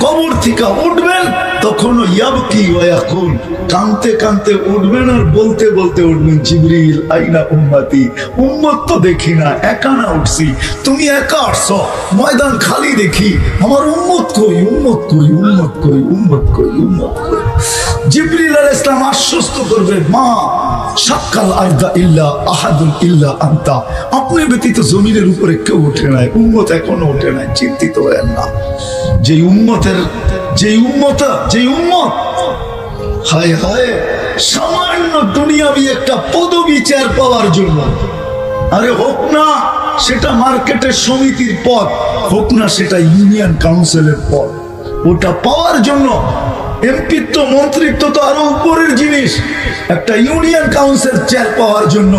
S1: কবর থেকে উঠবেন তখনও ইয়াবকি ওয়া ইয়াকুল, কাঁদতে কাঁদতে উঠবেন আর বলতে বলতে উঠবেন, জিবরিল আইনা উম্মতি, উম্মত তো দেখি না, একা না উঠছি, তুমি একা আসছো, ময়দান খালি দেখি, আমার উম্মত কই, উম্মত কই, উম্মত কই, উম্মত কই, উম্মত কই। জিবরিল আলাইহিস সালাম আশ্বস্ত করবে, মা শাক্কাল আরদা ইল্লা আহাদুন ইল্লা আনতা, আপনি ব্যতীত জমিনের উপরে কেউ ওঠে নাই, উম্মত এখনো ওঠে নাই, চিন্তিত হয়েন না। যে উম্মত হায় হায় সামান্য দুনিয়াবি একটা পদবি চেয়ার পাওয়ার জন্য, আরে হোক না সেটা মার্কেটের সমিতির পদ, হোক না সেটা ইউনিয়ন কাউন্সিলের পদ, ওটা পাওয়ার জন্য এমপিত্ব মন্ত্রিত্ব তো আরো উপরের জিনিস, একটা ইউনিয়ন কাউন্সিল চেয়ার পাওয়ার জন্য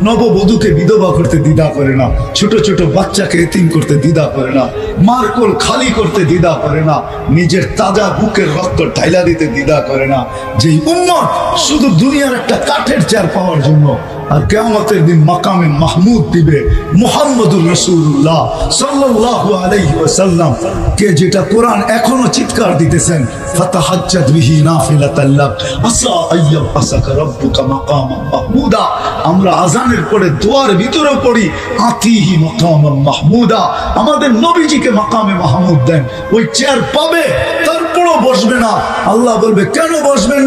S1: নববধূকে বিধবা করতে দ্বিধা করে না, ছোট ছোট বাচ্চাকে এতিম করতে দ্বিধা করে না, মার্কল খালি করতে দ্বিধা করে না, নিজের তাজা বুকের রক্ত ঢাইলা দিতে দ্বিধা করে না। যে উম্মত শুধু দুনিয়ার একটা কাঠের চেয়ার পাওয়ার জন্য আর কিয়ামতের দিন মাকামে মাহমুদ দিবে মুহাম্মদুর রাসূলুল্লাহ সাল্লাল্লাহু আলাইহি ওয়াসাল্লাম কে, যেটা কোরআন এখনো চিৎকার দিতেছেন, ফাতাহাজ্জাদ বিহি নাফিলাতাল লাক আসা আইয়াবআসাকা রাব্বুকা মাকামান মাহমুদা। আমরা আযানের পরে দোয়ার ভিতরে পড়ি, আতিহি মাকামান মাহমুদা, আমাদের নবীজিকে মাকামে মাহমুদ দেন। ওই চেয়ার পাবে, তারপরও বসবে না। আল্লাহ বলবে কেন বসবেন?